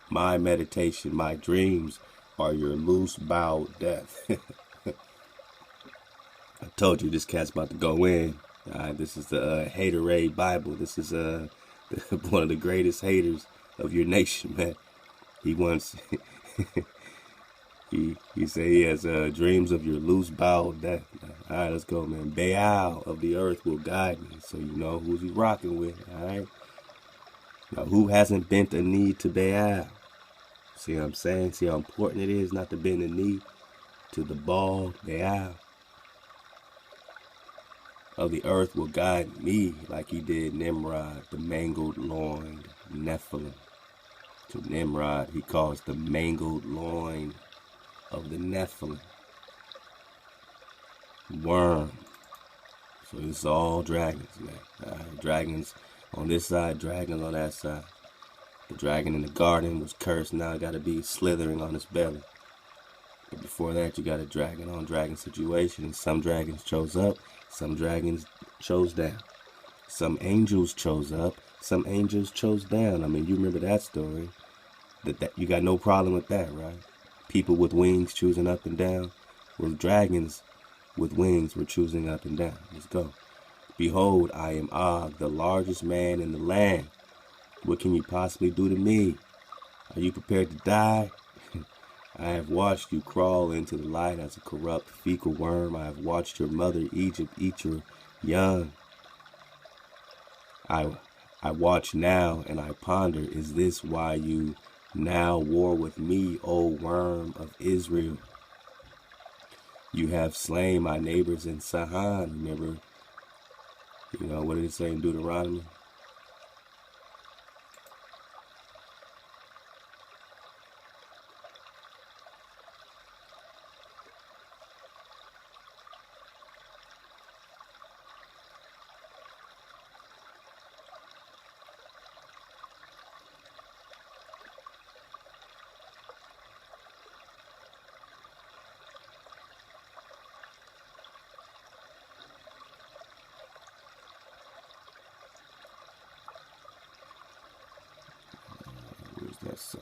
My meditation, my dreams are your loose bowed death. I told you this cat's about to go in. This is the Haterade Bible. This is one of the greatest haters of your nation, man. He wants... He said he has dreams of your loose bowed death. All right, let's go, man. Baal of the earth will guide me, so you know who's he rocking with. All right. Now, who hasn't bent a knee to Baal? See what I'm saying? See how important it is not to bend a knee to the bald Baal? Of the earth will guide me like he did Nimrod, the mangled loin Nephilim. To Nimrod, he calls the mangled loin of the Nephilim. Worm. So it's all dragons, man. Dragons on this side, dragons on that side. The dragon in the garden was cursed, now got to be slithering on his belly. But before that, you got a dragon on dragon situation. Some dragons chose up, some dragons chose down. Some angels chose up, some angels chose down. I mean, you remember that story. That you got no problem with that, right? People with wings choosing up and down. Well, dragons with wings were choosing up and down. Let's go. Behold, I am Og, the largest man in the land. What can you possibly do to me? Are you prepared to die? I have watched you crawl into the light as a corrupt fecal worm. I have watched your mother Egypt eat your young. I watch now and I ponder, is this why you now war with me, O worm of Israel? You have slain my neighbors in Sahan. Remember, what did it say in Deuteronomy? That's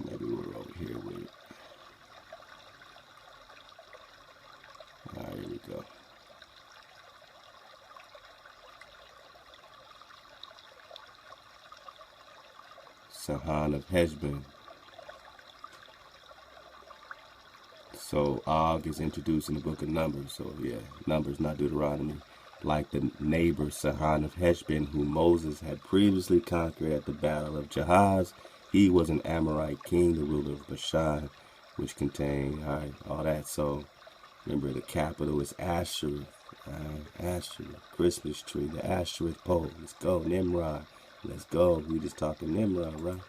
maybe we're over here with it. Alright, here we go. Sahan of Heshbon. So Og is introduced in the book of Numbers. So yeah, Numbers, not Deuteronomy. Like the neighbor Sahan of Heshbon, whom Moses had previously conquered at the battle of Jahaz. He was an Amorite king, the ruler of Bashan, which contained all that. So remember, the capital is Ashereth. Ashereth, Christmas tree, the Ashereth pole. Let's go, Nimrod. Let's go. We just talking Nimrod, right?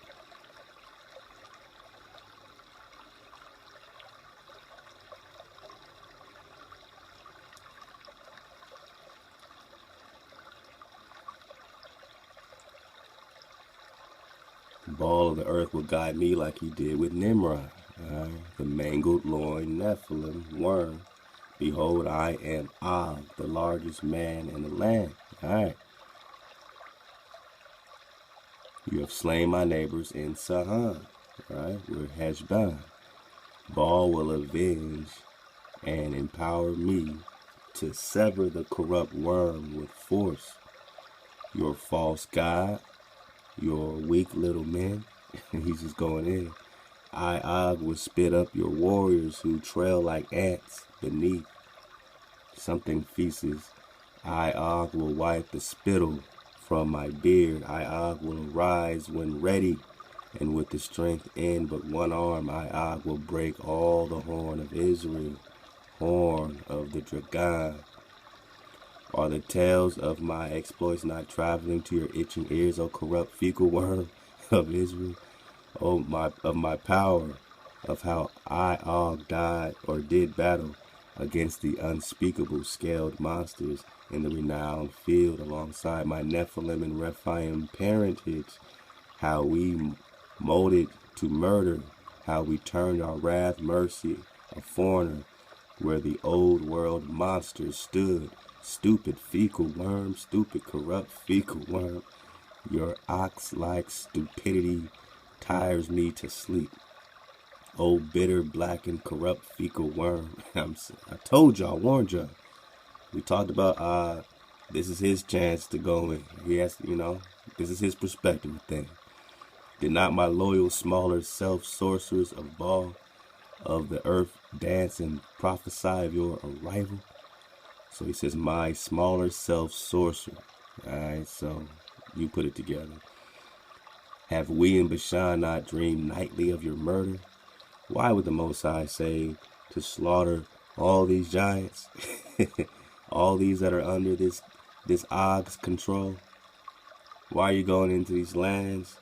The ball of the earth will guide me like he did with Nimrod. The mangled loin Nephilim worm. Behold, I am Og, the largest man in the land. You have slain my neighbors in Sahan. We're Heshbon. Baal will avenge and empower me to sever the corrupt worm with force. Your false god, your weak little men. He's just going in. I, Og, will spit up your warriors who trail like ants beneath something feces. I, Og, will wipe the spittle from my beard. I, Og, will arise when ready, and with the strength in but one arm, I, Og, will break all the horn of Israel, horn of the dragon. Are the tales of my exploits not traveling to your itching ears, O corrupt fecal worm of Israel? Of my power, of how I, Og, died or did battle against the unspeakable scaled monsters in the renowned field alongside my Nephilim and Rephaim parentage, how we molded to murder, how we turned our wrath mercy, a foreigner, where the old world monsters stood. Stupid fecal worm, stupid corrupt fecal worm, your ox-like stupidity tires me to sleep. Oh, bitter, black, and corrupt fecal worm. I told y'all, warned y'all. We talked about, this is his chance to go in. He has, this is his perspective of things. Did not my loyal, smaller self-sorcerers of Baal of the earth dance and prophesy of your arrival? So he says, my smaller self-sorcerer. Alright, so you put it together. Have we in Bashan not dreamed nightly of your murder? Why would the Most High say to slaughter all these giants? All these that are under this Og's control? Why are you going into these lands?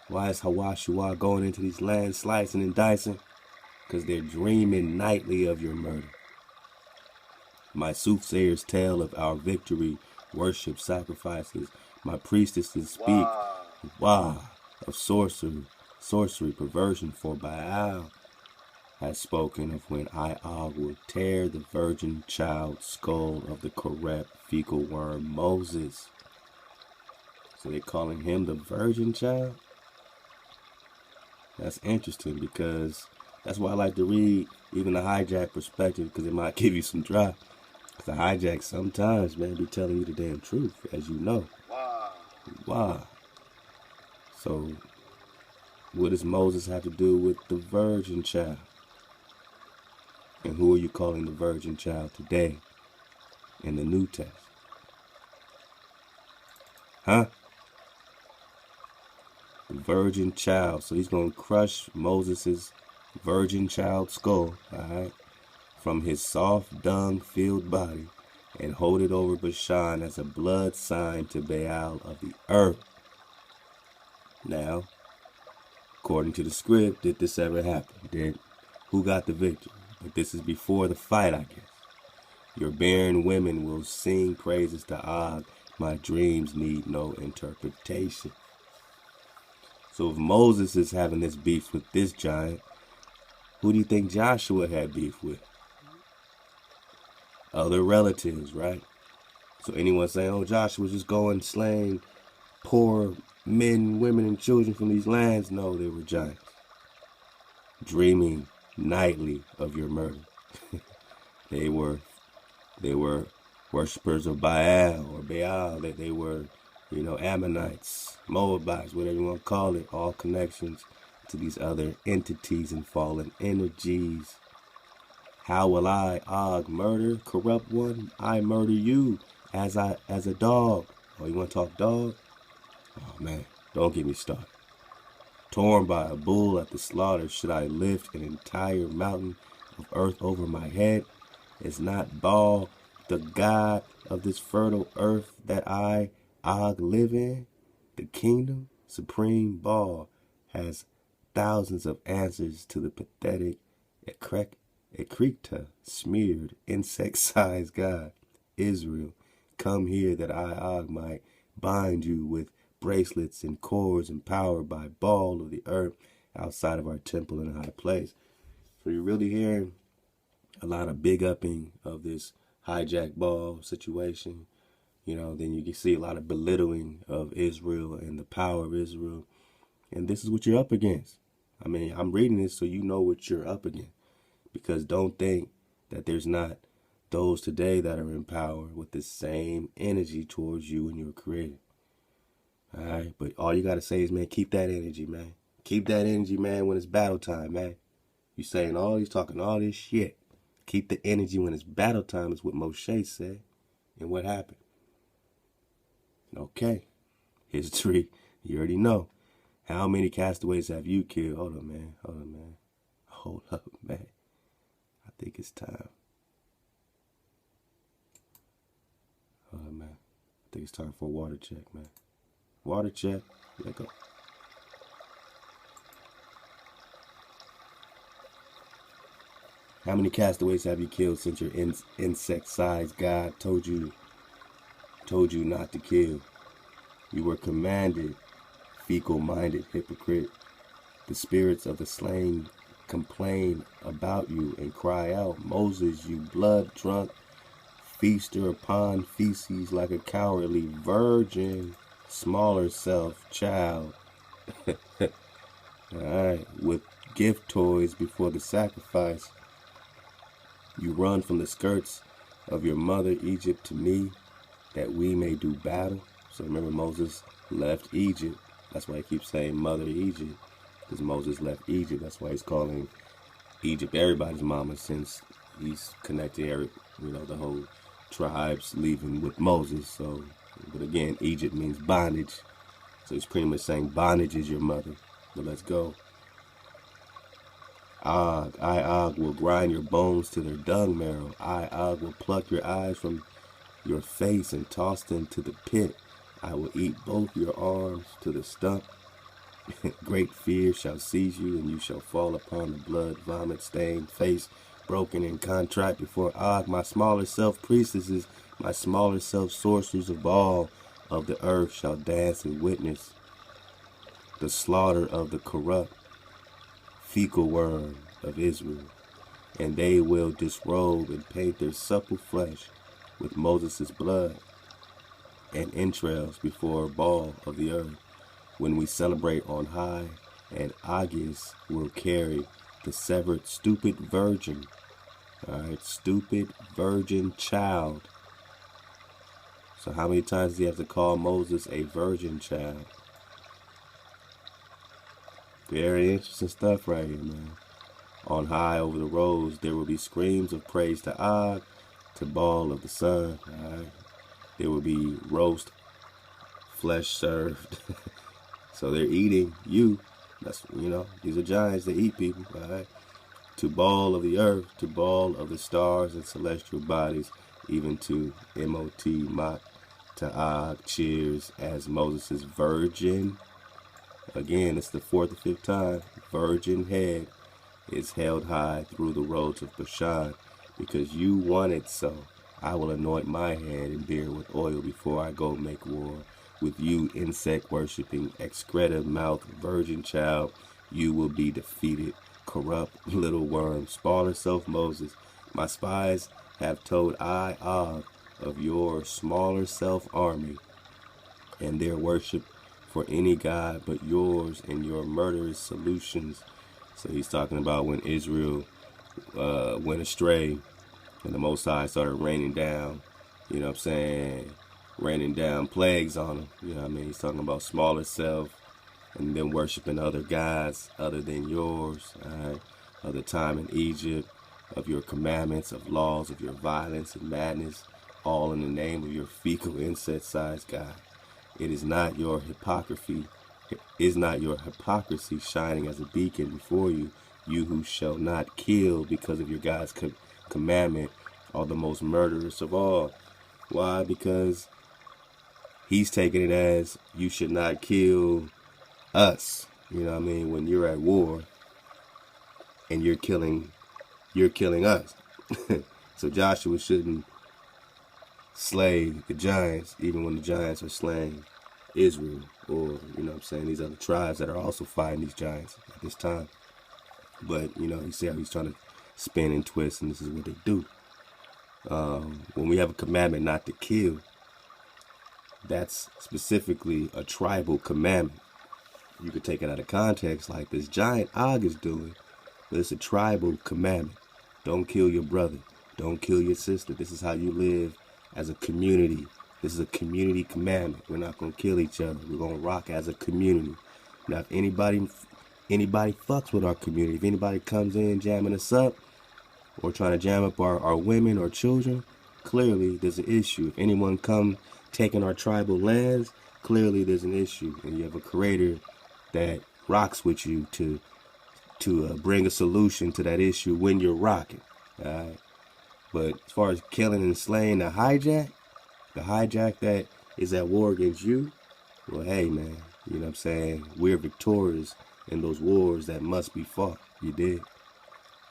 Why is Hawashua going into these lands, slicing and dicing? Because they're dreaming nightly of your murder. My soothsayers tell of our victory, worship, sacrifices. My priestesses speak, of sorcery, sorcery, perversion, for Baal has spoken of when I, Og, will tear the virgin child's skull of the corrupt fecal worm Moses. So they're calling him the virgin child? That's interesting, because that's why I like to read even the hijack perspective, because it might give you some drop. Because the hijack sometimes, man, be telling you the damn truth, as you know. Wow. So what does Moses have to do with the virgin child? And who are you calling the virgin child today in the New Testament? Huh? The virgin child. So he's going to crush Moses' virgin child skull, alright, from his soft dung-filled body and hold it over Bashan as a blood sign to Baal of the earth. Now, according to the script, did this ever happen? Who got the victory? But this is before the fight, I guess. Your barren women will sing praises to Og. My dreams need no interpretation. So if Moses is having this beef with this giant, who do you think Joshua had beef with? Other relatives, right? So anyone saying, oh, Joshua's just going slaying poor men, women, and children from these lands? No, they were giants. Dreaming nightly of your murder. They were worshippers of Baal or Baal. They were, Ammonites, Moabites, whatever you want to call it. All connections to these other entities and fallen energies. How will I, Og, murder, corrupt one? I murder you as a dog. Oh, you want to talk dog? Oh man, don't get me started. Torn by a bull at the slaughter, should I lift an entire mountain of earth over my head? Is not Baal the god of this fertile earth that I, Og, live in? The kingdom, supreme Baal, has thousands of answers to the pathetic Ekrita, smeared, insect-sized god. Israel, come here that I, Og, might bind you with bracelets and cords empowered by Baal of the earth outside of our temple in a high place. So you're really hearing a lot of big upping of this hijack Baal situation. Then you can see a lot of belittling of Israel and the power of Israel. And this is what you're up against. I mean, I'm reading this so you know what you're up against. Because don't think that there's not those today that are in power with the same energy towards you and your creator. All right, but all you got to say is, man, keep that energy, man. Keep that energy, man, when it's battle time, man. You saying he's talking all this shit. Keep the energy when it's battle time is what Moshe said. And what happened? Okay, history, you already know. How many castaways have you killed? Hold up, man. Hold up, man. I think it's time. Hold up, man. I think it's time for a water check, man. Water check. Let go. How many castaways have you killed since your insect-sized God told you not to kill? You were commanded, fecal-minded hypocrite. The spirits of the slain complain about you and cry out, Moses, you blood-drunk feaster upon feces like a cowardly virgin, smaller self, child. Alright, with gift toys before the sacrifice. You run from the skirts of your mother Egypt to me, that we may do battle. So remember, Moses left Egypt. That's why he keeps saying Mother Egypt, because Moses left Egypt. That's why he's calling Egypt everybody's mama, since he's connected, the whole tribes leaving with Moses. So, but again, Egypt means bondage. So he's pretty much saying bondage is your mother. But let's go. Og, I, Og, will grind your bones to their dung marrow. I, Og, will pluck your eyes from your face and toss them to the pit. I will eat both your arms to the stump. Great fear shall seize you, and you shall fall upon the blood, vomit-stained face, broken and contrite before Og. My smaller self-priestesses, my smaller self-sorcerers of all of the earth shall dance and witness the slaughter of the corrupt fecal worm of Israel, and they will disrobe and paint their supple flesh with Moses' blood and entrails before Baal of the earth, when we celebrate on high, and Agis will carry the severed stupid virgin, stupid virgin child. So how many times does he have to call Moses a virgin child? Very interesting stuff right here, man. On high over the roads, there will be screams of praise to Og, to Baal of the sun. There will be roast flesh served. So they're eating you. That's, these are giants. They eat people. To Baal of the earth, to Baal of the stars and celestial bodies, even to Mot, Mot, to Og, cheers as Moses' virgin. Again, it's the fourth or fifth time. Virgin head is held high through the roads of Bashan, because you wanted so. I will anoint my head and beard with oil before I go make war with you, insect-worshipping, excreta-mouth virgin child. You will be defeated, corrupt little worm, smaller self Moses. My spies have told I, Og, of your smaller self army, and their worship for any god but yours, and your murderous solutions. So he's talking about when Israel went astray, and the Most High started raining down, raining down plagues on them. He's talking about smaller self, and then worshiping other gods other than yours, of the time in Egypt, of your commandments, of laws, of your violence and madness, all in the name of your fecal insect-sized God. It is not your hypocrisy shining as a beacon before you, you who shall not kill because of your God's commandment, are the most murderous of all. Why? Because he's taking it as you should not kill us. When you're at war and you're killing us. So Joshua shouldn't slay the giants, even when the giants are slaying Israel, or these other tribes that are also fighting these giants at this time. But you see how he's trying to spin and twist, and this is what they do. When we have a commandment not to kill, that's specifically a tribal commandment. You could take it out of context like this giant Og is doing, but it's a tribal commandment. Don't kill your brother. Don't kill your sister. This is how you live as a community. This is a community commandment. We're not going to kill each other. We're going to rock as a community. Now, if anybody fucks with our community, if anybody comes in jamming us up or trying to jam up our women or children, clearly there's an issue. If anyone come taking our tribal lands, clearly there's an issue. And you have a creator that rocks with you to bring a solution to that issue when you're rocking. But as far as killing and slaying the hijack that is at war against you, well, hey, man, we're victorious in those wars that must be fought. You did.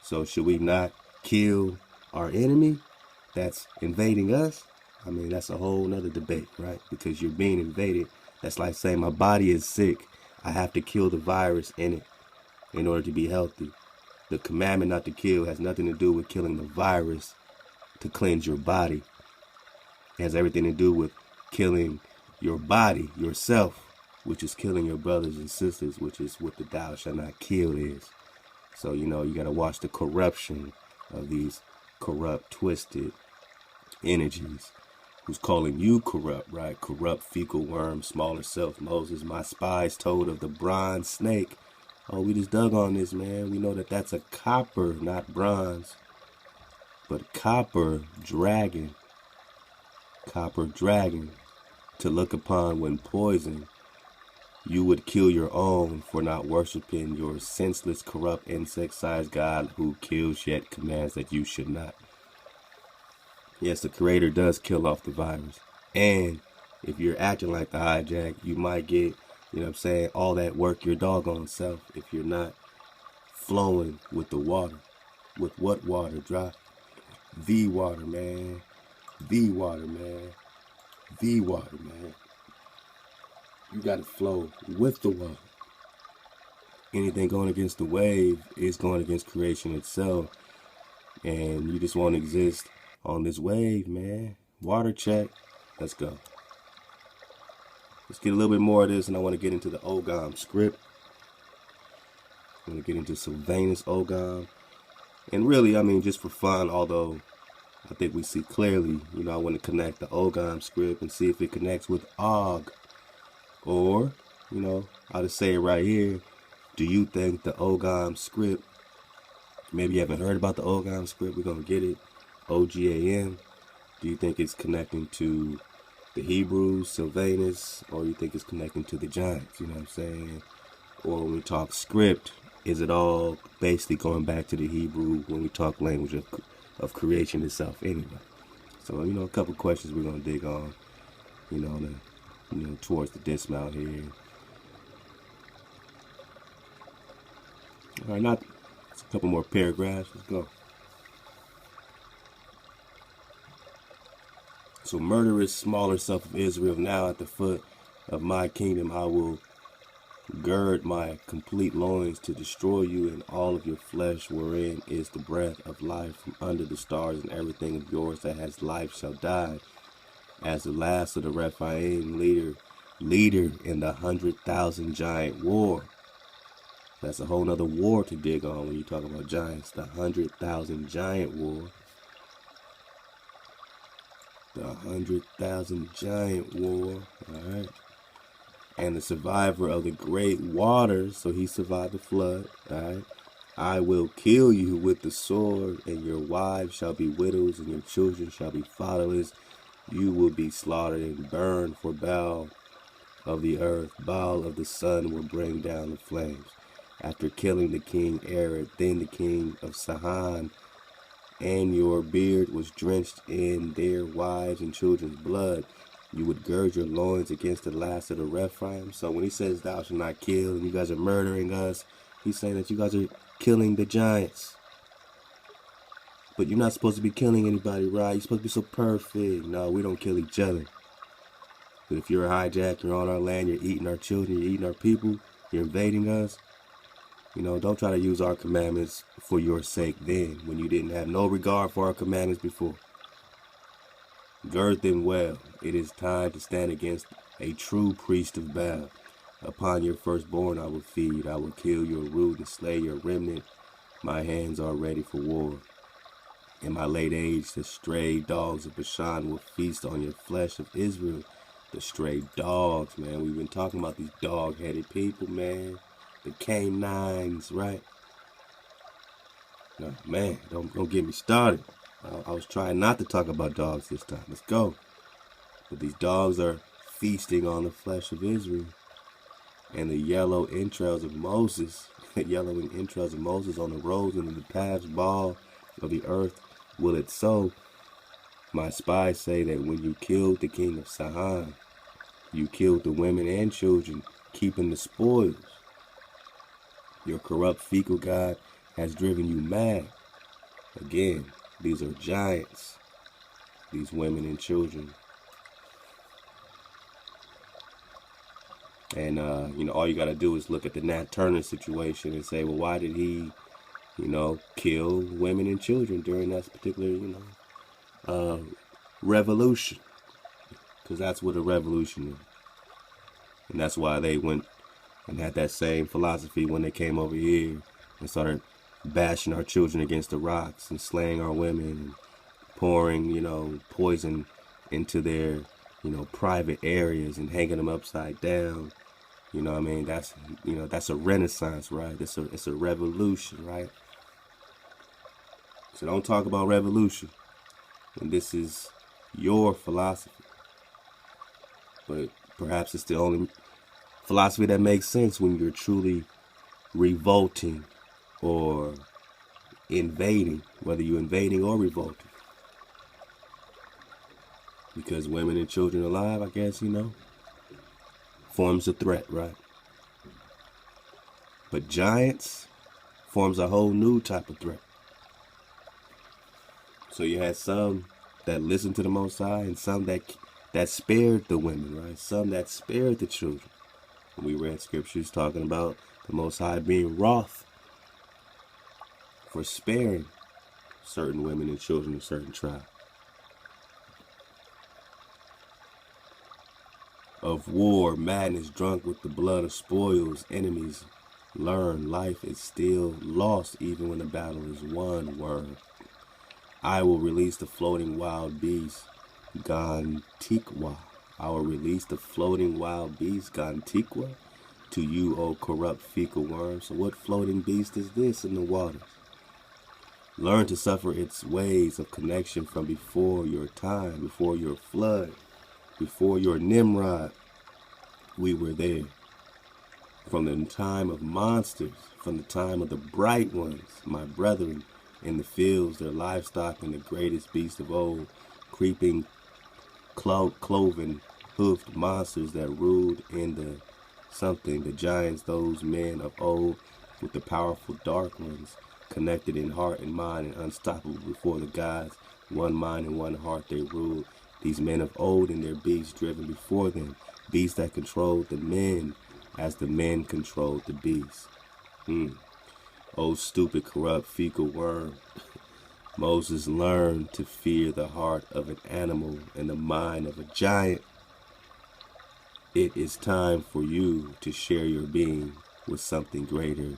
So should we not kill our enemy that's invading us? That's a whole nother debate, right? Because you're being invaded. That's like saying my body is sick. I have to kill the virus in it in order to be healthy. The commandment not to kill has nothing to do with killing the virus to cleanse your body. It has everything to do with killing your body, yourself, which is killing your brothers and sisters, which is what the thou shalt not kill is. So, you got to watch the corruption of these corrupt, twisted energies. Who's calling you corrupt, right? Corrupt fecal worm, smaller self, Moses. My spies told of the bronze snake. Oh, we just dug on this, man. We know that that's a copper, not bronze, but copper dragon. Copper dragon to look upon when poisoned. You would kill your own for not worshiping your senseless, corrupt, insect-sized God who kills yet commands that you should not. Yes, the Creator does kill off the virus. And if you're acting like the hijack, you might get, all that work your doggone self if you're not flowing with the water. With what water? Drop the water, man. The water, man. The water, man. You got to flow with the water. anything going against the wave is going against creation itself. And you just want to exist on this wave, man. Water check. Let's go. Let's get a little bit more of this, and I want to get into the Ogam script. I want to get into Silvanus Ogam. And really, I mean, just for fun, although I think we see clearly, you know, I want to connect the Ogam script and see if it connects with Og. Or, you know, I'll just say it right here. Do you think the Ogam script, maybe you haven't heard about the Ogam script, we're going to get it, OGAM. Do you think it's connecting to the Hebrews, Silvanus, or you think it's connecting to the giants, you know what I'm saying? Or when we talk script, is it all basically going back to the Hebrew when we talk language of creation itself anyway? So, you know, a couple questions we're going to dig on, you know, towards the dismount here. All right, a couple more paragraphs. Let's go. So, murderous, smaller self of Israel, now at the foot of my kingdom, I will gird my complete loins to destroy you and all of your flesh, wherein is the breath of life from under the stars, and everything of yours that has life shall die. As the last of the Rephaim, leader in the 100,000 giant war. That's a whole nother war to dig on when you talk about giants. The 100,000 giant war. The 100,000 giant war. Alright. And the survivor of the great waters. So he survived the flood. Alright. I will kill you with the sword, and your wives shall be widows, and your children shall be fatherless. You will be slaughtered and burned, for Baal of the earth, Baal of the sun will bring down the flames. After killing the king Arad, then the king of Sihon, and your beard was drenched in their wives and children's blood, you would gird your loins against the last of the Rephaim. So when he says thou shalt not kill, and you guys are murdering us, he's saying that you guys are killing the giants. But you're not supposed to be killing anybody, right? You're supposed to be so perfect. No, we don't kill each other. But if you're a hijack, you're on our land, you're eating our children, you're eating our people, you're invading us, you know, don't try to use our commandments for your sake then, when you didn't have no regard for our commandments before. Gird them well. It is time to stand against a true priest of Baal. Upon your firstborn I will feed. I will kill your root and slay your remnant. My hands are ready for war. In my late age, the stray dogs of Bashan will feast on your flesh of Israel. The stray dogs, man. We've been talking about these dog-headed people, man. The canines, right? No, man, don't get me started. I was trying not to talk about dogs this time. Let's go. But these dogs are feasting on the flesh of Israel. And the yellow entrails of Moses, yellowing entrails of Moses on the roads and in the paths, Baal of the earth will it so. My spies say that when you killed the king of Sihon, you killed the women and children, keeping the spoils. Your corrupt fecal god has driven you mad. Again, these are giants, these women and children. And, you know, all you got to do is look at the Nat Turner situation and say, well, why did he, you know, kill women and children during that particular, you know, revolution? Because that's what a revolution is. And that's why they went and had that same philosophy when they came over here and started bashing our children against the rocks and slaying our women and pouring, you know, poison into their, you know, private areas and hanging them upside down. You know what I mean? That's, you know, that's a renaissance, right? It's a revolution, right? So don't talk about revolution. And this is your philosophy. But perhaps it's the only philosophy that makes sense when you're truly revolting or invading, whether you're invading or revolting. Because women and children alive, I guess, you know, forms a threat, right? But giants forms a whole new type of threat. So you had some that listened to the Most High and some that spared the women, right? Some that spared the children. And we read scriptures talking about The Most High being wroth for sparing certain women and children of certain tribes. Of war, madness, drunk with the blood of spoils, enemies learn life is still lost even when the battle is won. Word. I will release the floating wild beast, Gantikwa. I will release the floating wild beast, Gantikwa, to you, O corrupt fecal worm. So what floating beast is this in the waters? Learn to suffer its ways of connection from before your time, before your flood, before your Nimrod. We were there. From the time of monsters, from the time of the bright ones, my brethren, in the fields, their livestock, and the greatest beast of old, creeping, cloven, hoofed monsters that ruled in the something, the giants, those men of old, with the powerful dark ones, connected in heart and mind and unstoppable before the gods, one mind and one heart they ruled. These men of old and their beasts driven before them, beasts that controlled the men as the men controlled the beasts. Oh, stupid, corrupt, fecal worm. Moses learned to fear the heart of an animal and the mind of a giant. It is time for you to share your being with something greater.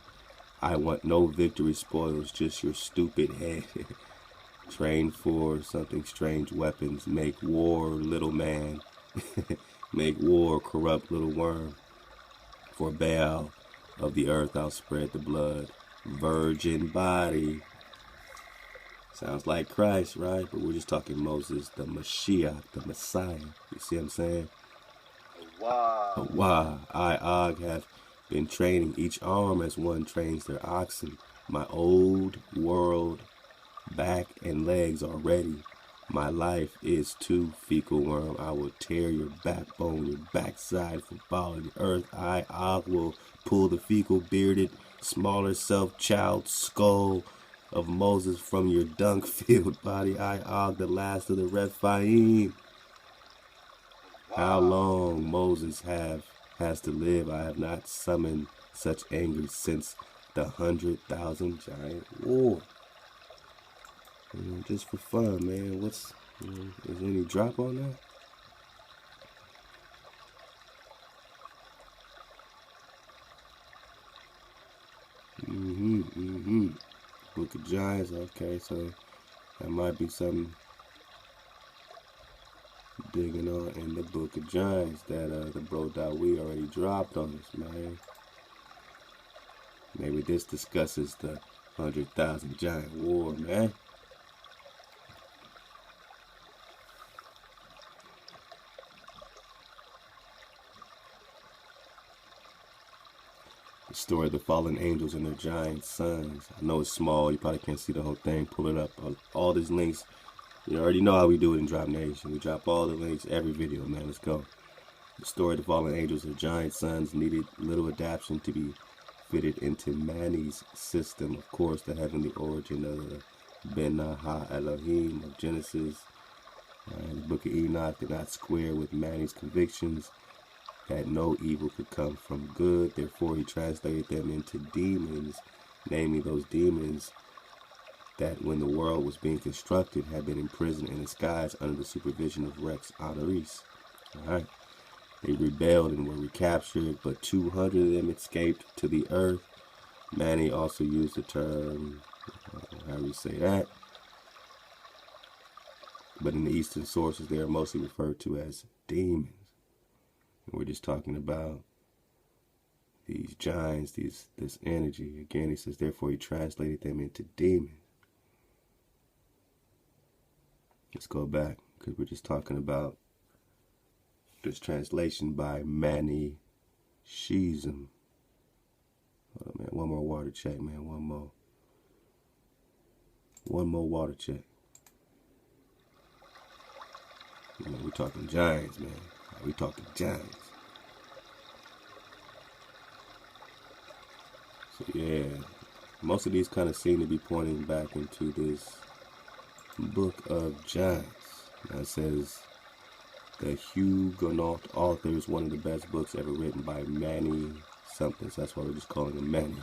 I want no victory spoils, just your stupid head. Train for something strange weapons. Make war, little man. Make war, corrupt little worm. For Baal of the earth I'll spread the blood. Virgin body. Sounds like Christ, right? But we're just talking Moses, the Mashiach, the Messiah. You see what I'm saying? Wow. Wow. I, Og, have been training each arm as one trains their oxen. My old world back and legs are ready. My life is too, fecal worm. I will tear your backbone, your backside for ball of the earth. I, Og, will pull the fecal bearded, smaller self-child skull of Moses from your dung-filled body. I, Og, the last of the Rephaim. How long Moses has to live? I have not summoned such anger since the 100,000 giant war. Just for fun, man. What's is there any drop on that? Book of Giants. Okay, so that might be something digging on in the Book of Giants that the bro we already dropped on us, man. Maybe this discusses the 100,000 giant war, man. The story of the fallen angels and their giant sons. I know it's small, you probably can't see the whole thing. Pull it up. All these links. You already know how we do it in Drop Nation. We drop all the links every video, man. Let's go. The story of the fallen angels and giant sons needed little adaptation to be fitted into Mani's system. Of course, the heavenly origin of the Ben Ha Elohim of Genesis. The Book of Enoch did not square with Mani's convictions that no evil could come from good. Therefore, he translated them into demons, namely those demons that when the world was being constructed had been imprisoned in the skies under the supervision of Rex Honoris. Alright. They rebelled and were recaptured, but 200 of them escaped to the earth. Mani also used the term, how do you say that? But in the Eastern sources, they are mostly referred to as demons. And we're just talking about these giants, this energy. Again, he says, therefore he translated them into demons. Let's go back, because we're just talking about this translation by Mani Shizm. Oh, man, one more water check, man. One more water check. We're talking giants, man. We're talking giants. So yeah, most of these kind of seem to be pointing back into this Book of Giants. That says the Huguenot authors, one of the best books ever written by Mani something, so that's why we're just calling him Manny,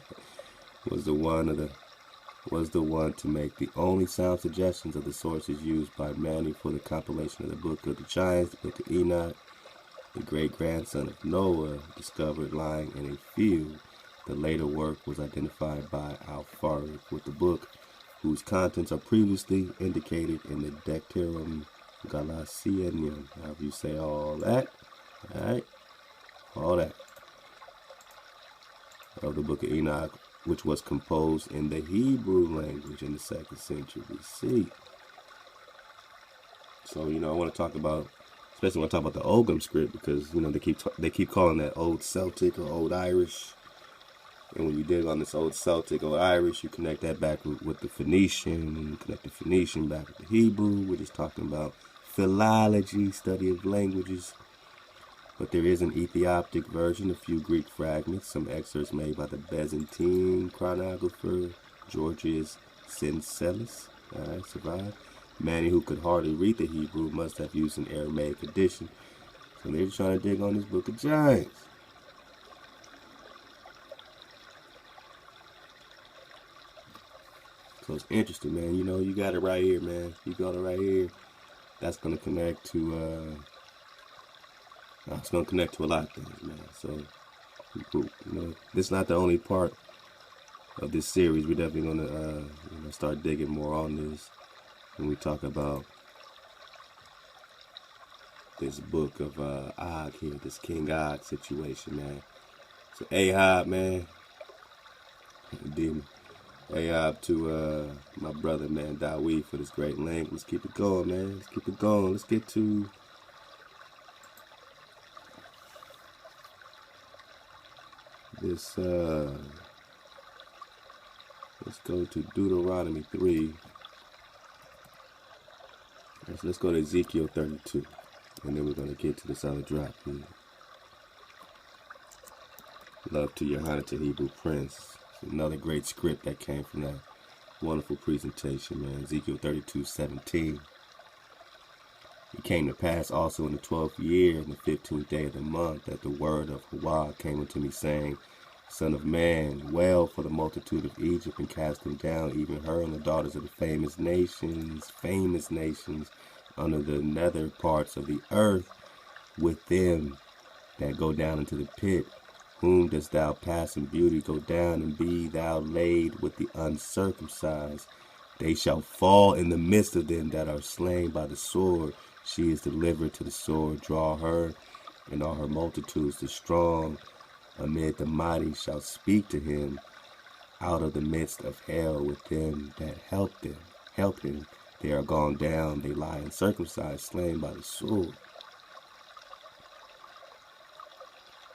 was the one to make the only sound suggestions of the sources used by Manny for the compilation of the Book of the Giants, the Book of Enoch, the great-grandson of Noah, discovered lying in a field. The later work was identified by Al-Farid with the book, whose contents are previously indicated in the Decterum Galatianum. However you say all that, alright, all that, of the Book of Enoch, which was composed in the Hebrew language in the 2nd century BC. So, I want to talk about, especially when I talk about the Ogam script, because, they keep calling that Old Celtic or Old Irish. And when you dig on this Old Celtic, Old Irish, you connect that back with the Phoenician, you connect the Phoenician back with the Hebrew. We're just talking about philology, study of languages. But there is an Ethiopic version, a few Greek fragments, some excerpts made by the Byzantine chronographer Georgius Syncellus. Alright, survived. Manny, who could hardly read the Hebrew, must have used an Aramaic edition. So they're trying to dig on this Book of Giants. So it's interesting, man. You got it right here, man. You got it right here. That's going to connect to, it's going to connect to a lot of things, man. So, this is not the only part of this series. We're definitely going to, start digging more on this when we talk about this book of Og here, this King Og situation, man. So Ahab, man, demon. Ahab to my brother, man, Dawid, for this great link. Let's keep it going, man. Let's keep it going. Let's get to this. Let's go to Deuteronomy 3. Let's go to Ezekiel 32, and then we're gonna get to this other drop here. Love to Johanna to Hebrew Prince. Another great script that came from that wonderful presentation, man. Ezekiel 32:17. It came to pass also in the 12th year, in the 15th day of the month, that the word of Ahchwa came unto me, saying, Son of man, wail for the multitude of Egypt, and cast them down, even her and the daughters of the famous nations, under the nether parts of the earth, with them that go down into the pit. Whom dost thou pass in beauty? Go down, and be thou laid with the uncircumcised. They shall fall in the midst of them that are slain by the sword. She is delivered to the sword. Draw her, and all her multitudes, the strong amid the mighty, shall speak to him out of the midst of hell with them that help him. They are gone down, they lie uncircumcised, slain by the sword.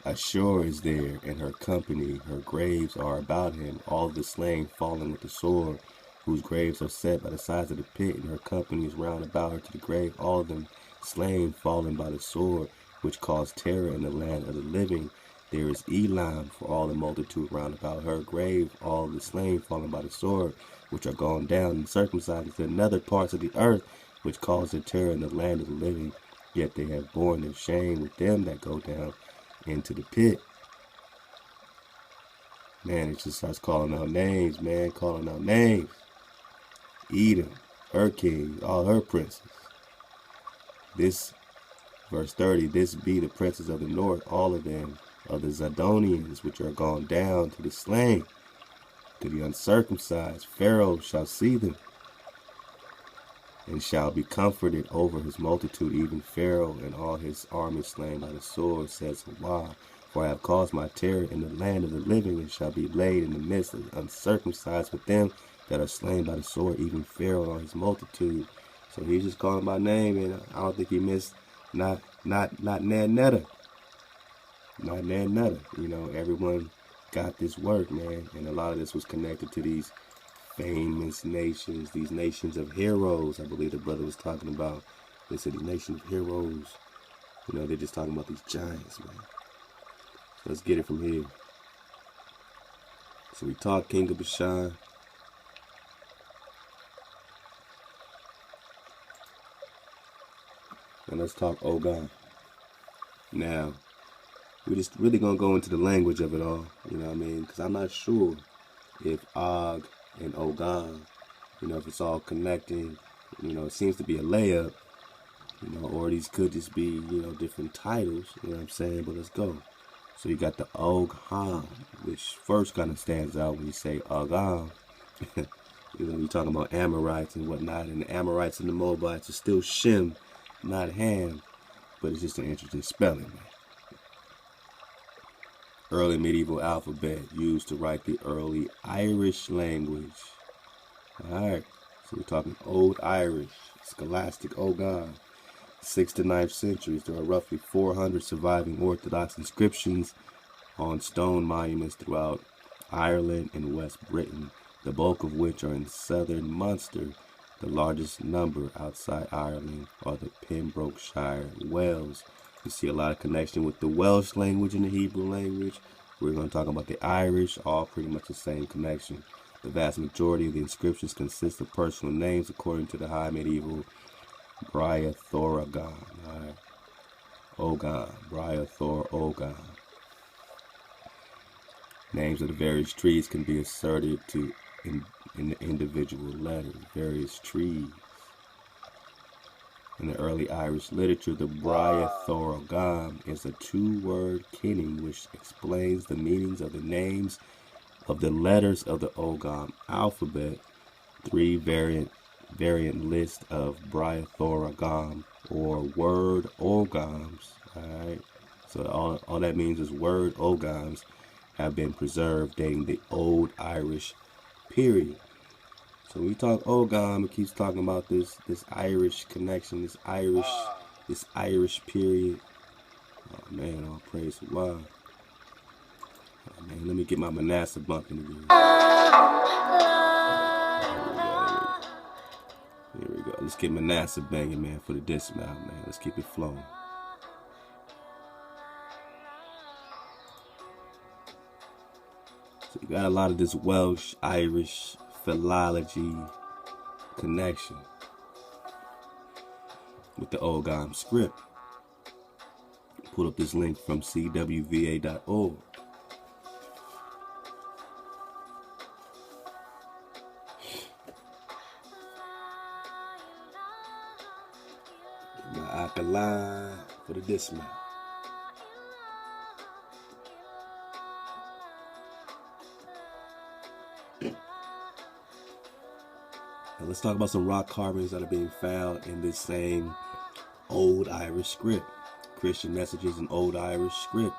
Ashur is there, and her company, her graves are about him, all the slain fallen with the sword, whose graves are set by the sides of the pit, and her company is round about her to the grave, all of them slain, fallen by the sword, which caused terror in the land of the living. There is Elam for all the multitude round about her grave, all the slain fallen by the sword, which are gone down and circumcised to another parts of the earth, which caused a terror in the land of the living. Yet they have borne their shame with them that go down into the pit. Man, it just starts calling out names, man, calling out names. Edom, her king, all her princes. This, verse 30, this be the princes of the north, all of them, of the Zidonians, which are gone down to the slain, to the uncircumcised. Pharaoh shall see them, and shall be comforted over his multitude, even Pharaoh and all his army slain by the sword, says Ahchwa. For I have caused my terror in the land of the living, and shall be laid in the midst of the uncircumcised with them that are slain by the sword, even Pharaoh and all his multitude. So he's just calling by name, and I don't think he missed not Ned-Netta. Not Ned-Netta. Everyone got this work, man, and a lot of this was connected to these famous nations, these nations of heroes. I believe the brother was talking about. They said these nations of heroes. They're just talking about these giants, man. So let's get it from here. So we talk King of Bashan. And let's talk Ogam. Now, we're just really going to go into the language of it all, you know what I mean? Because I'm not sure if Og and Ogam, you know, if it's all connecting, you know, it seems to be a layup, you know, or these could just be, you know, different titles, you know what I'm saying? But let's go. So you got the Ogam, which first kind of stands out when you say Ogam. You know, you're talking about Amorites and whatnot, and the Amorites and the Moabites are still Shem, not Ham, but it's just an interesting spelling, man. Early medieval alphabet used to write the early Irish language. Alright, so we're talking Old Irish, Scholastic Ogam, 6th to 9th centuries. There are roughly 400 surviving Orthodox inscriptions on stone monuments throughout Ireland and West Britain, the bulk of which are in southern Munster. The largest number outside Ireland are the Pembrokeshire Wales. You see a lot of connection with the Welsh language and the Hebrew language. We're going to talk about the Irish, all pretty much the same connection. The vast majority of the inscriptions consist of personal names according to the high medieval Briathorogam. Ogam, Briathor Ogam. Names of the various trees can be asserted to in the individual letters, various trees. In the early Irish literature, the Briathorogam is a two-word kenning which explains the meanings of the names of the letters of the Ogam alphabet. Three variant list of Briathorogam or word Ogams. Alright, so all that means is word Ogams have been preserved dating the Old Irish period. So when we talk Ogam, it keeps talking about this Irish connection, this Irish period. Oh man, all praise to God. Oh man, let me get my Vanessa bumping again. Here we go. Let's get Vanessa banging, man, for the dismount, man. Let's keep it flowing. So you got a lot of this Welsh, Irish philology connection with the Ogam script. Pull up this link from cwva.org. My alkaline for the dismount. Now let's talk about some rock carvings that are being found in this same Old Irish script. Christian messages in Old Irish script.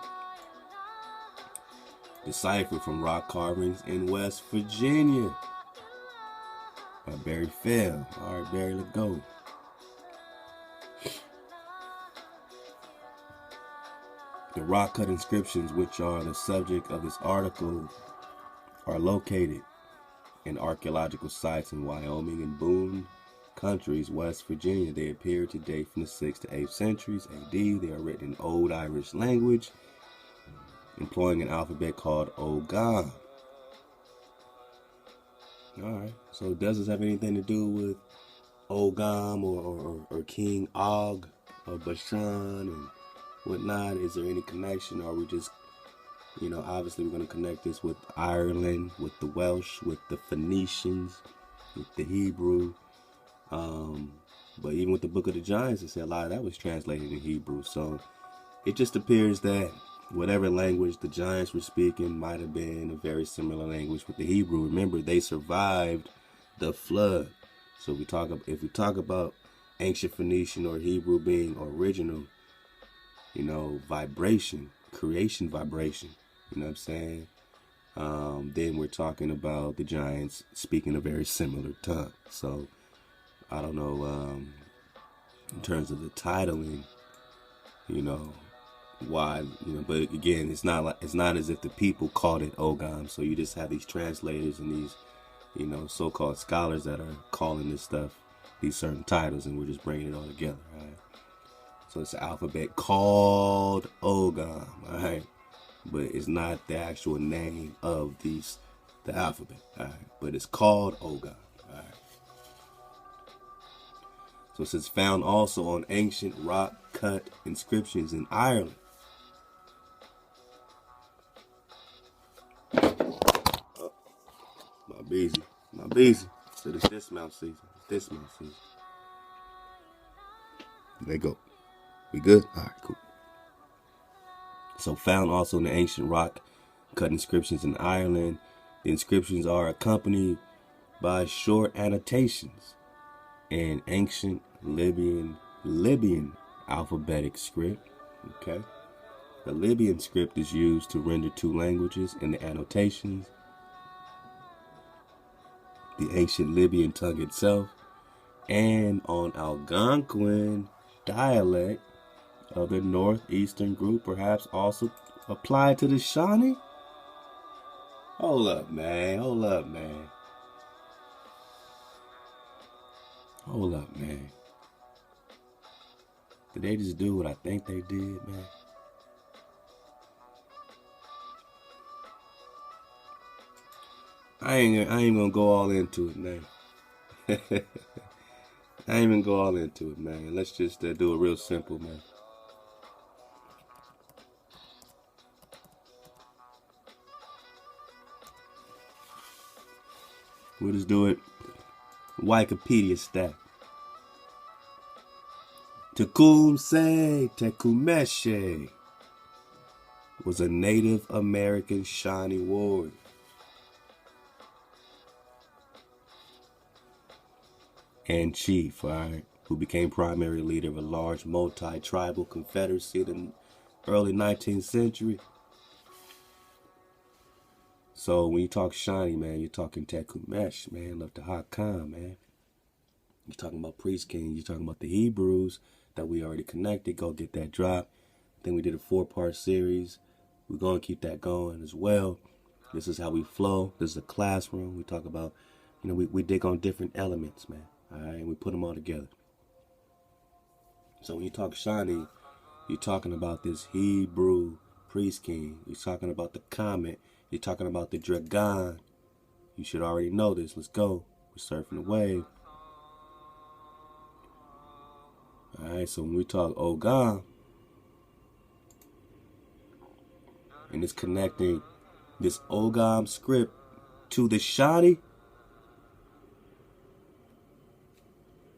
Deciphered from rock carvings in West Virginia by Barry Fell. Alright, Barry, let's go. The rock cut inscriptions, which are the subject of this article, are located in archaeological sites in Wyoming and Boone countries, West Virginia. They appear to date from the 6th to 8th centuries AD. They are written in Old Irish language, employing an alphabet called Ogam. Alright, so does this have anything to do with Ogam or King Og of Bashan and whatnot? Is there any connection? Or are we just, you know, obviously we're going to connect this with Ireland, with the Welsh, with the Phoenicians, with the Hebrew. But even with the Book of the Giants, they say a lot of that was translated in Hebrew. So it just appears that whatever language the Giants were speaking might have been a very similar language with the Hebrew. Remember, they survived the flood. So if we talk about ancient Phoenician or Hebrew being original, you know, vibration, creation vibration, you know what I'm saying? Then we're talking about the Giants speaking a very similar tongue. So I don't know, in terms of the titling, you know, why, you know, but again, it's not as if the people called it Ogam. So you just have these translators and these, you know, so-called scholars that are calling this stuff these certain titles, and we're just bringing it all together, right? So it's an alphabet called Ogam, all right? But it's not the actual name of the alphabet, all right? But it's called Ogam, all right? So it says found also on ancient rock cut inscriptions in Ireland. Easy. Not easy. So it's dismount season. It's dismount season. There you go. We good? All right, cool. So found also in the ancient rock cut inscriptions in Ireland. The inscriptions are accompanied by short annotations in ancient Libyan alphabetic script. Okay. The Libyan script is used to render two languages in the annotations. The ancient Libyan tongue itself, and on Algonquin dialect of the northeastern group, perhaps also applied to the Shawnee. Hold up, man. Hold up, man. Hold up, man. Did they just do what I think they did, man? I ain't gonna go all into it, man. I ain't even go all into it, man. Let's just do it real simple, man. We'll just do it Wikipedia stack. Tecumseh Tecumseh was a Native American Shawnee warrior. And chief, alright, who became primary leader of a large multi-tribal confederacy in the early 19th century. So when you talk Shawnee, man, you're talking Tecumseh, man, love the Ogam, man. You're talking about priest kings, you're talking about the Hebrews that we already connected. Go get that drop. Then we did a 4-part series. We're going to keep that going as well. This is how we flow. This is a classroom. We talk about, we dig on different elements, man. All right, and we put them all together. So when you talk Shawnee, you're talking about this Hebrew priest king. You're talking about the comet. You're talking about the dragon. You should already know this. Let's go. We're surfing the wave. All right, so when we talk Ogam, and it's connecting this Ogam script to the Shawnee,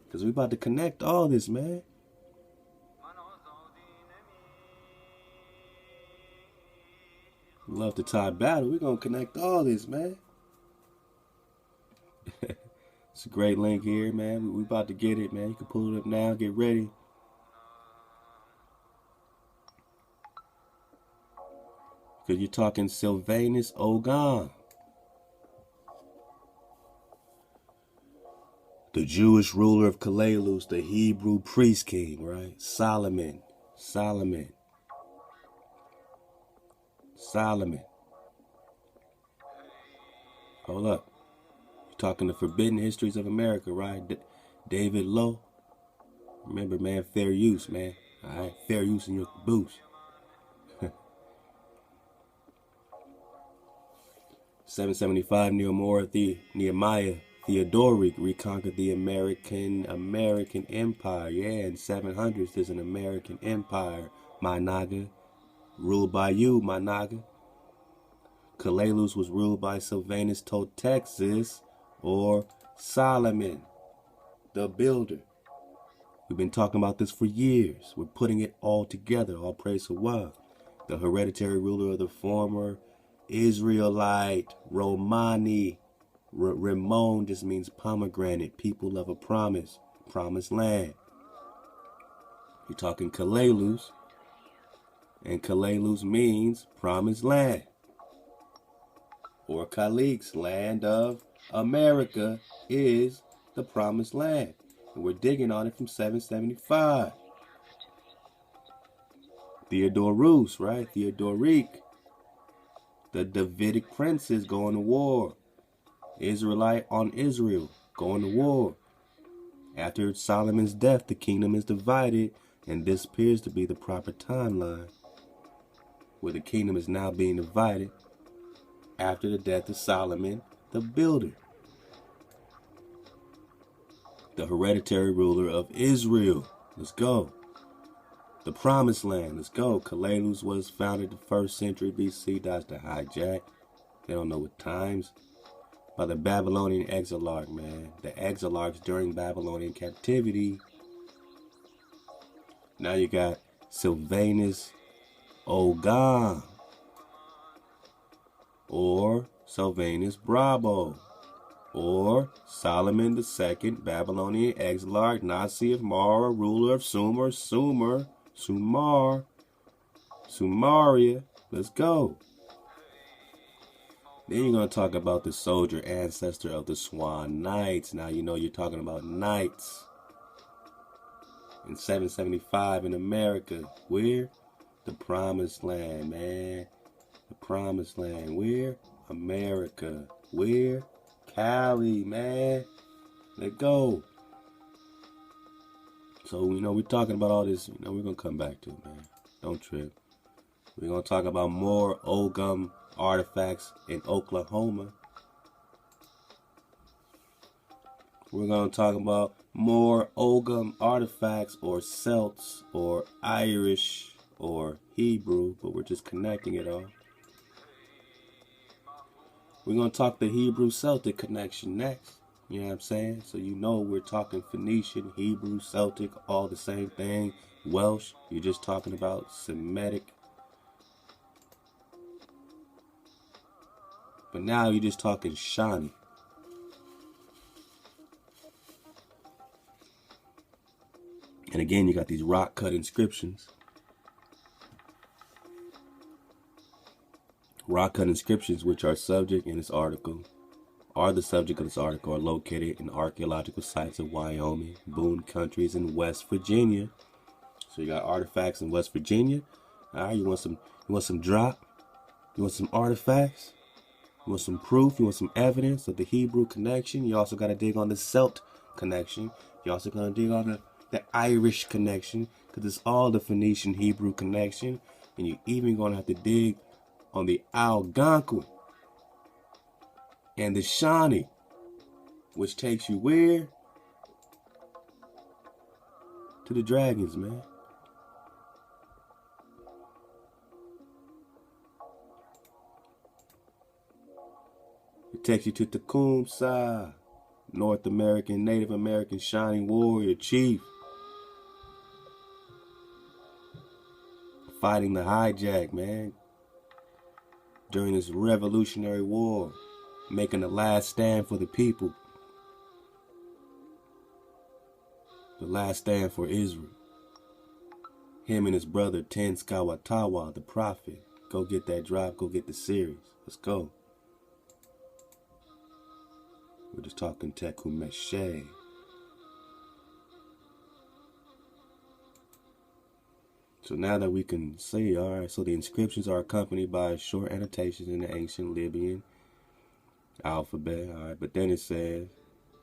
because we about to connect all this, man. We love to tie battle. We're going to connect all this, man. It's a great link here, man. We about to get it, man. You can pull it up now. Get ready. Because you're talking Silvanus Ogam, the Jewish ruler of Kalalus, the Hebrew priest king, right? Solomon. Hold up. You're talking the forbidden histories of America, right? David Lowe. Remember, man, fair use, man. All right, fair use in your caboose. 775, Nehemiah Theodoric reconquered the American Empire. Yeah, in 700s, there's an American Empire, my naga. Ruled by you, my naga. Kalalus was ruled by Silvanus Totexis, or Solomon, the builder. We've been talking about this for years. We're putting it all together. All praise to Allah, the hereditary ruler of the former Israelite Romani. Ramon just means pomegranate, people of a promise, promised land. You're talking Kalalus, and Kalalus means promised land, or Kaliks, land of America, is the promised land. And we're digging on it from 775. Theodorus, right? Theodoric. The Davidic princes going to war. Israelite on Israel going to war. After Solomon's death, the kingdom is divided, and this appears to be the proper timeline, where the kingdom is now being divided after the death of Solomon, the builder, the hereditary ruler of Israel. Let's go. The promised land. Let's go. Kalalus was founded the 1st century BC. That's the hijack. They don't know what times. by the Babylonian exilarch, man. The exilarchs during Babylonian captivity. Now you got Silvanus Ogam or Silvanus Brabo or Solomon II, Babylonian exilarch, Nasi of Mara, ruler of Sumer, Sumaria. Let's go. Then you're going to talk about the soldier ancestor of the Swan Knights. Now you know you're talking about knights. In 775 in America. Where? The Promised Land, man. The Promised Land. Where? America. Where? Cali, man. Let go. So, you know, we're talking about all this. You know, we're going to come back to it, man. Don't trip. We're going to talk about more Ogam artifacts in Oklahoma. We're going to talk about more Ogam artifacts or Celts or Irish or Hebrew, but we're just connecting it all. We're going to talk the Hebrew-Celtic connection next. You know what I'm saying? So you know we're talking Phoenician, Hebrew, Celtic, all the same thing. Welsh, you're just talking about Semitic. But now you're just talking Shawnee. And again, you got these rock-cut inscriptions. Rock-cut inscriptions, which are subject in this article, are located in archaeological sites of Wyoming, Boone counties, and West Virginia. So you got artifacts in West Virginia. All right, you want some drop? You want some artifacts? You want some proof? You want some evidence of the Hebrew connection? You also got to dig on the Celt connection. You also got to dig on the Irish connection, because it's all the Phoenician Hebrew connection. And you're even going to have to dig on the Algonquin and the Shawnee, which takes you where? To the dragons, man. It takes you to Tecumseh, North American, Native American shining warrior chief, fighting the hijack, man, during this Revolutionary War, making the last stand for the people, the last stand for Israel. Him and his brother Ten Skawatawa, the prophet. Go get that drop, go get the series. Let's go. We're just talking Tecumseh. So now that we can see, all right, so the inscriptions are accompanied by short annotations in the ancient Libyan alphabet, all right, but then it says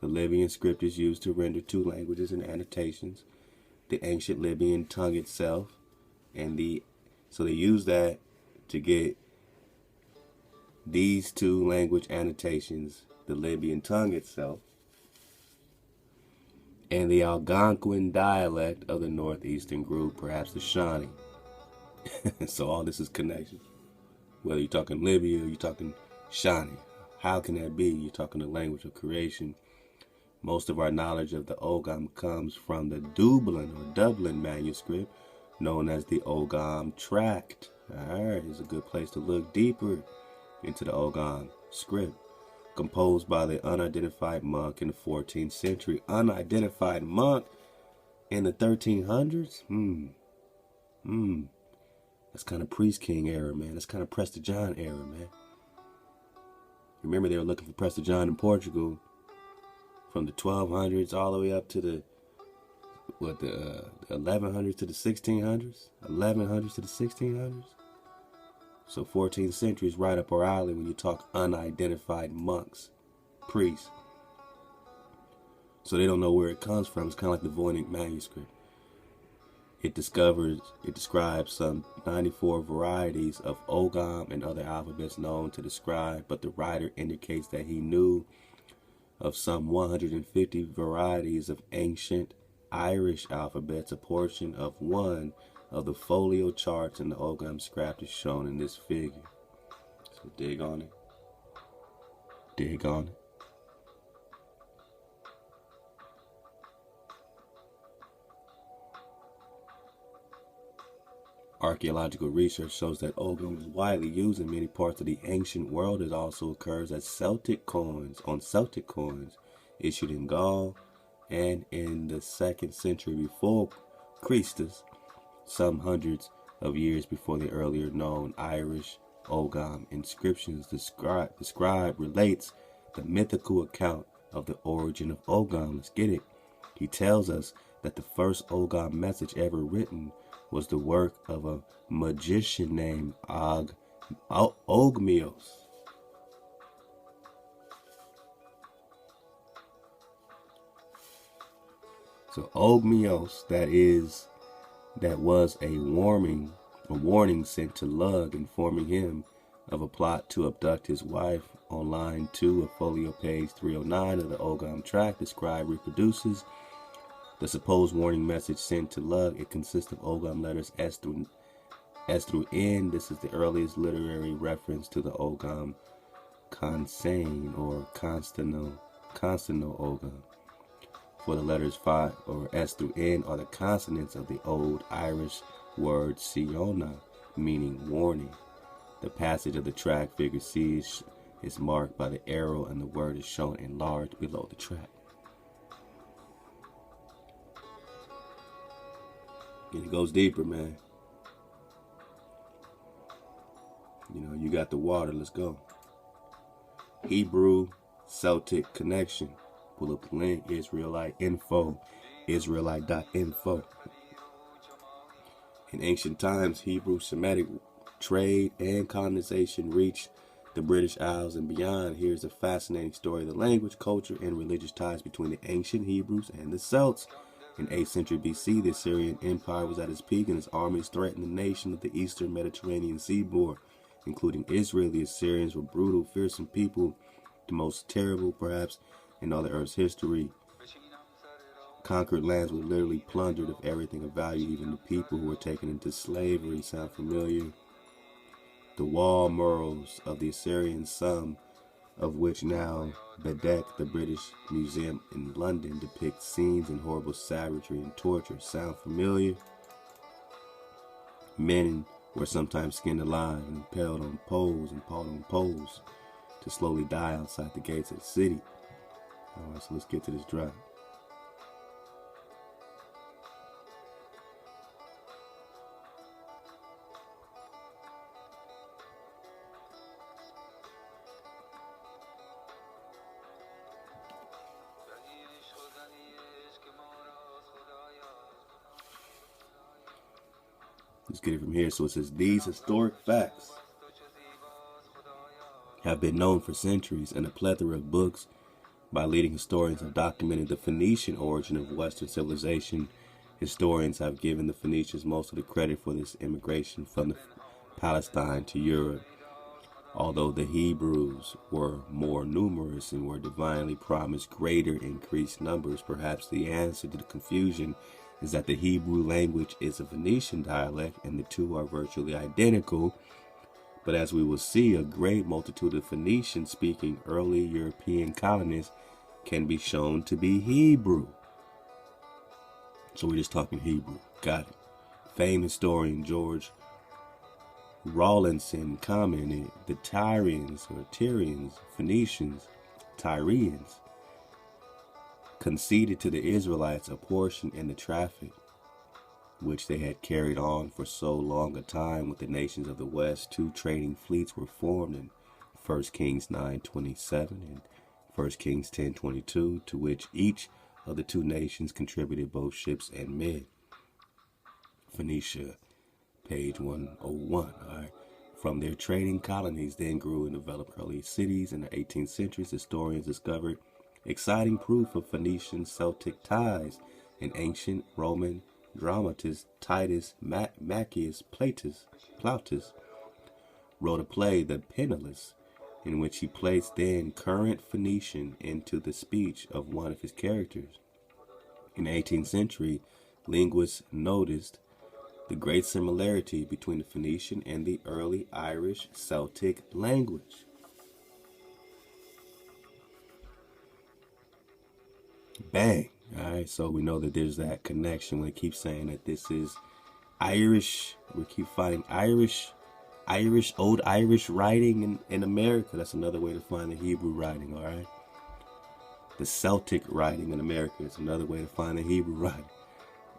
the Libyan script is used to render two languages in annotations, the ancient Libyan tongue itself, so they use that to get these two language annotations, the Libyan tongue itself, and the Algonquin dialect of the northeastern group, perhaps the Shawnee. So all this is connection. Whether you're talking Libya or you're talking Shawnee. How can that be? You're talking the language of creation. Most of our knowledge of the Ogam comes from the Dublin manuscript, known as the Ogam Tract. Alright, it's a good place to look deeper into the Ogam script, composed by the unidentified monk in the 14th century. Unidentified monk in the 1300s? That's kind of Priest King era, man. That's kind of Prester John era, man. Remember, they were looking for Prester John in Portugal from the 1200s all the way up to the 1100s to the 1600s? 1100s to the 1600s? So 14th century is right up our alley when you talk unidentified monks, priests. So they don't know where it comes from. It's kind of like the Voynich manuscript. It describes some 94 varieties of Ogam and other alphabets known to describe, but the writer indicates that he knew of some 150 varieties of ancient Irish alphabets. A portion of one of the folio charts in the Ogam script is shown in this figure. So dig on it. Dig on it. Archaeological research shows that Ogam was widely used in many parts of the ancient world. It also occurs as Celtic coins issued in Gaul, and in the 2nd century before Christus, some hundreds of years before the earlier known Irish Ogam inscriptions relates the mythical account of the origin of Ogam. Let's get it. He tells us that the first Ogam message ever written was the work of a magician named Ogmios. So Ogmios, that was a warning sent to Lug, informing him of a plot to abduct his wife. On line 2 of folio page 309 of the Ogam tract, the scribe reproduces the supposed warning message sent to Lug. It consists of Ogam letters S through N. This is the earliest literary reference to the Ogam Consane or Constantino Ogam. For the letters 5 or S through N are the consonants of the old Irish word Siona, meaning warning. The passage of the track, figure C, is marked by the arrow, and the word is shown enlarged below the track. And it goes deeper, man. You know, you got the water, let's go. Hebrew Celtic connection. Pull up the link, Israelite info, Israelite.info. In ancient times, Hebrew Semitic trade and colonization reached the British Isles and beyond. Here's a fascinating story of the language, culture, and religious ties between the ancient Hebrews and the Celts. In 8th century BC, the Assyrian Empire was at its peak, and its armies threatened the nation of the eastern Mediterranean seaboard, including Israel. The Assyrians were brutal, fearsome people, the most terrible, perhaps, in all the earth's history. Conquered lands were literally plundered of everything of value, even the people who were taken into slavery. Sound familiar? The wall murals of the Assyrians, some of which now bedeck the British Museum in London, depict scenes in horrible savagery and torture. Sound familiar? Men were sometimes skinned alive and impaled on poles to slowly die outside the gates of the city. Alright, so let's get to this drop. Let's get it from here. So it says, these historic facts have been known for centuries, and a plethora of books by leading historians have documented the Phoenician origin of Western civilization. Historians have given the Phoenicians most of the credit for this immigration from Palestine to Europe. Although the Hebrews were more numerous and were divinely promised greater increased numbers, perhaps the answer to the confusion is that the Hebrew language is a Phoenician dialect and the two are virtually identical. But as we will see, a great multitude of Phoenician-speaking early European colonists can be shown to be Hebrew. So we're just talking Hebrew. Got it. Famed historian George Rawlinson commented, the Tyrians, Phoenicians, Tyrians, conceded to the Israelites a portion in the traffic which they had carried on for so long a time with the nations of the West. 2 trading fleets were formed in 1 Kings 9:27 and 1 Kings 10:22, to which each of the 2 nations contributed both ships and men. Phoenicia, page 101. All right. From their trading colonies then grew and developed early cities. In the 18th century, historians discovered exciting proof of Phoenician Celtic ties. An ancient Roman dramatist, Titus Maccius Plautus, wrote a play, The Penniless, in which he placed then current Phoenician into the speech of one of his characters. In the 18th century, linguists noticed the great similarity between the Phoenician and the early Irish Celtic language. Bang. All right, so we know that there's that connection when it keeps saying that this is Irish. We keep finding old Irish writing in America. That's another way to find the Hebrew writing, all right? The Celtic writing in America is another way to find the Hebrew writing.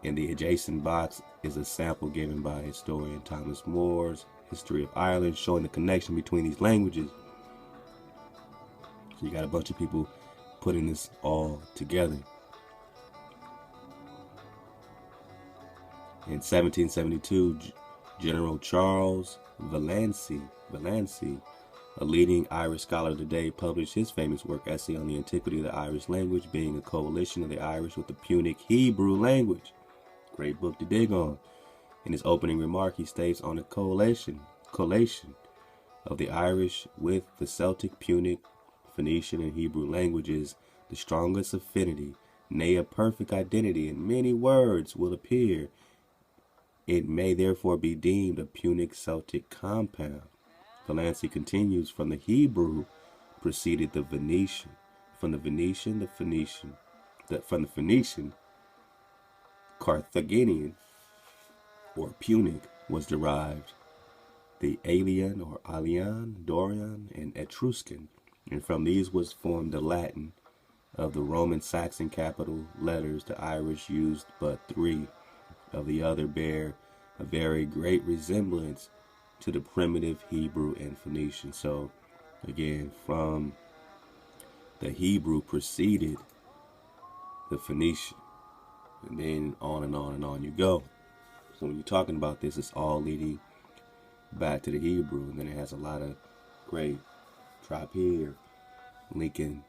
In the adjacent box is a sample given by historian Thomas More's History of Ireland, showing the connection between these languages. So you got a bunch of people putting this all together. In 1772, General Charles Valancy, a leading Irish scholar of the day, published his famous work essay on the antiquity of the Irish language, being a coalition of the Irish with the Punic Hebrew language. Great book to dig on. In his opening remark, he states, on a collation of the Irish with the Celtic, Punic, Phoenician, and Hebrew languages, the strongest affinity, nay, a perfect identity in many words will appear. It may therefore be deemed a Punic-Celtic compound. Valancy continues, from the Hebrew proceeded the Venetian. From the Venetian, Carthaginian, or Punic, was derived the Alien or Alian, Dorian, and Etruscan, and from these was formed the Latin. Of the Roman Saxon capital letters, the Irish used but 3. Of the other bear a very great resemblance to the primitive Hebrew and Phoenician. So again, from the Hebrew proceeded the Phoenician, and then on and on and on you go. So when you're talking about this, it's all leading back to the Hebrew, and then it has a lot of great drop here linking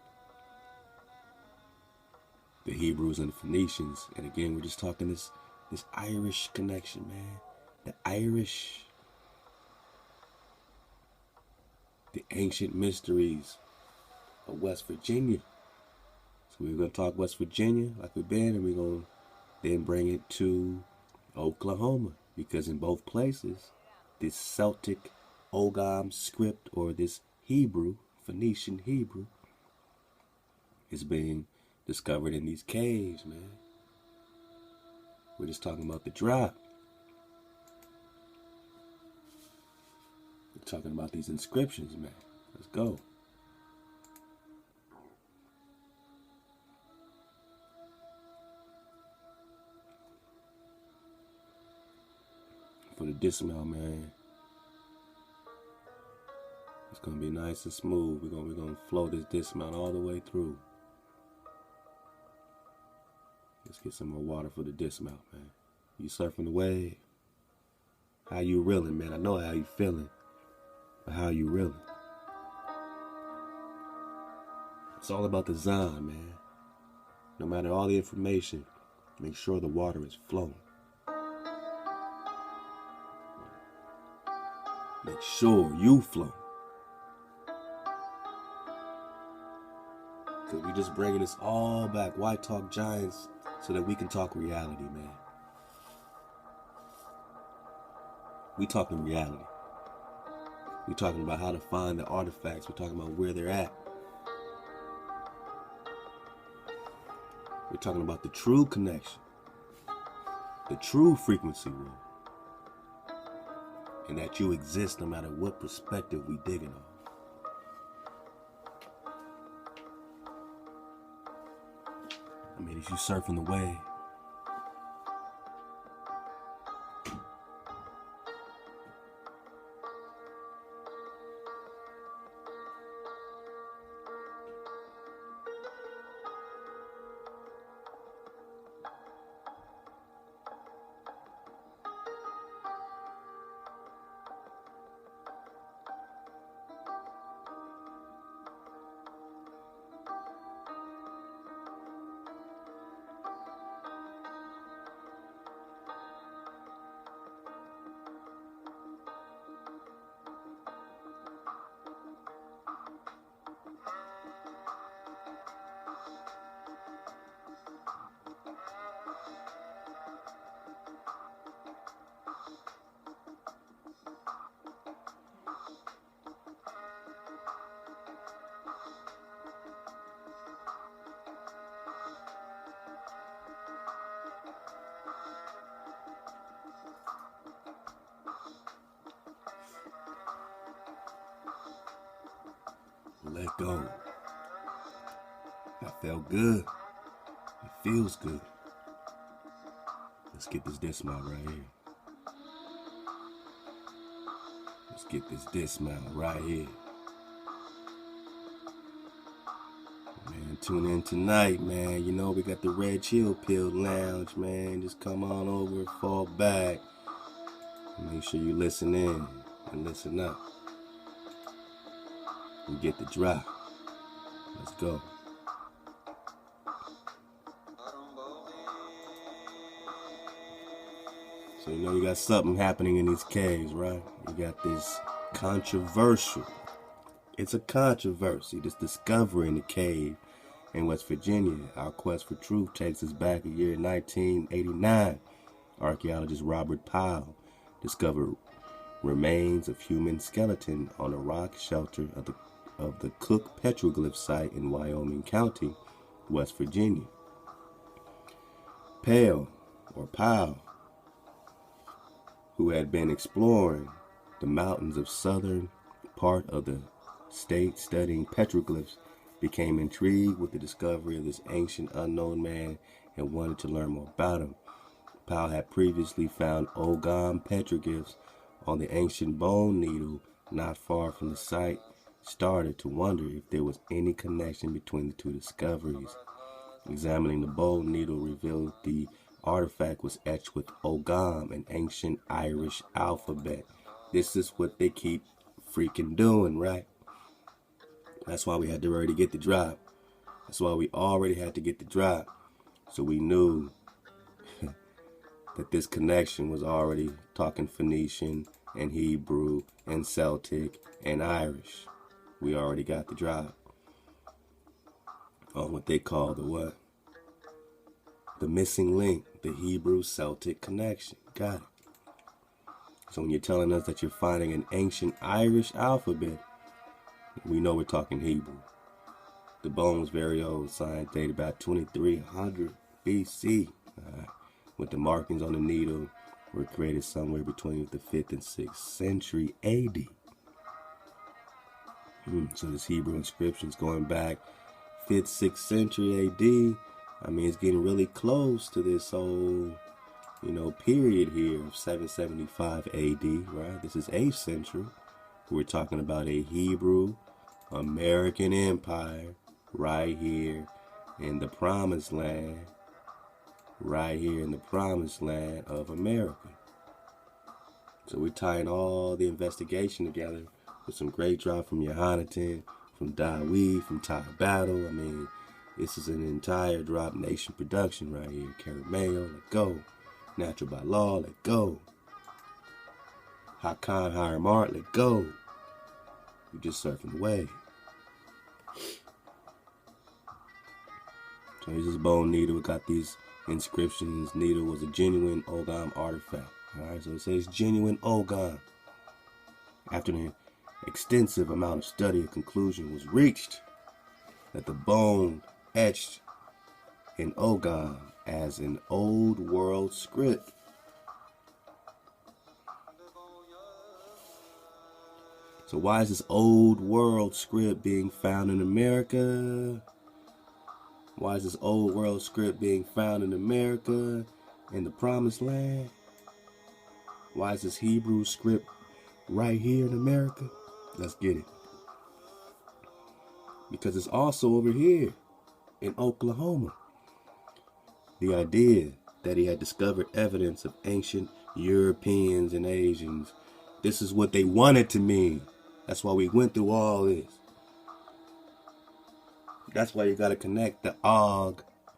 the Hebrews and the Phoenicians. And again, we're just talking this Irish connection, man. The Irish, the ancient mysteries of West Virginia. So we're going to talk West Virginia like we've been, and we're going to then bring it to Oklahoma, because in both places, this Celtic Ogam script, or this Hebrew, Phoenician Hebrew, is being discovered in these caves, man. We're just talking about the drop. We're talking about these inscriptions, man. Let's go. For the dismount, man, it's gonna be nice and smooth. We're gonna flow this dismount all the way through. Let's get some more water for the dismount, man. You surfing the wave? How you reeling, man? I know how you feeling, but how you reeling? It's all about the zon, man. No matter all the information, make sure the water is flowing. Make sure you flow. Because we just bringing this all back. Why talk giants? So that we can talk reality, man. We talking reality. We talking about how to find the artifacts. We're talking about where they're at. We're talking about the true connection. The true frequency room. And that you exist no matter what perspective we digging on. I mean, if you surfing the wave, Let go. That felt good. It feels good. Let's get this dismount right here. Let's get this dismount right here. Man, tune in tonight, man. You know, we got the Red Chill Pill Lounge, man. Just come on over, fall back. Make sure you listen in and listen up. And get the drop. Let's go. So you know you got something happening in these caves, right? You got this controversial. It's a controversy, this discovery in the cave in West Virginia. Our quest for truth takes us back a year 1989. Archaeologist Robert Powell discovered remains of human skeleton on a rock shelter of the Cook petroglyph site in Wyoming County, West Virginia. Powell, who had been exploring the mountains of southern part of the state studying petroglyphs, became intrigued with the discovery of this ancient unknown man and wanted to learn more about him. Powell had previously found Ogam petroglyphs on the ancient bone needle not far from the site, started to wonder if there was any connection between the two discoveries. Examining the bone needle revealed the artifact was etched with Ogam, an ancient Irish alphabet. This is what they keep freaking doing, right? That's why we had to already get the drop. That's why we already had to get the drop. So we knew that this connection was already talking Phoenician and Hebrew and Celtic and Irish. We already got the drop on what they call the what? The missing link, the Hebrew-Celtic connection. Got it. So when you're telling us that you're finding an ancient Irish alphabet, we know we're talking Hebrew. The bone was very old, science date about 2300 BC. With the markings on the needle were created somewhere between the 5th and 6th century AD. So this Hebrew inscription is going back 5th, 6th century AD. I mean, it's getting really close to this whole, period here of 775 AD, right? This is 8th century. We're talking about a Hebrew American empire right here in the promised land, right here in the promised land of America. So we're tying all the investigation together with some great drop from Yohanatan, from Dawee, from Ty Battle. I mean, this is an entire Drop Nation production right here. Carameo, let go. Natural by Law, let go. Hakan Hiram Art, let go. You're just surfing the wave. So here's this bone needle. It got these inscriptions. Needle was a genuine Ogam artifact. Alright, so it says genuine Ogam. After an extensive amount of study, a conclusion was reached that the bone etched in Ogam as an old world script. So why is this old world script being found in America? Why is this old world script being found in America, in the promised land? Why is this Hebrew script right here in America? Let's get it. Because it's also over here in Oklahoma. The idea that he had discovered evidence of ancient Europeans and Asians. This is what they wanted to mean. That's why we went through all this. That's why you got to connect the Og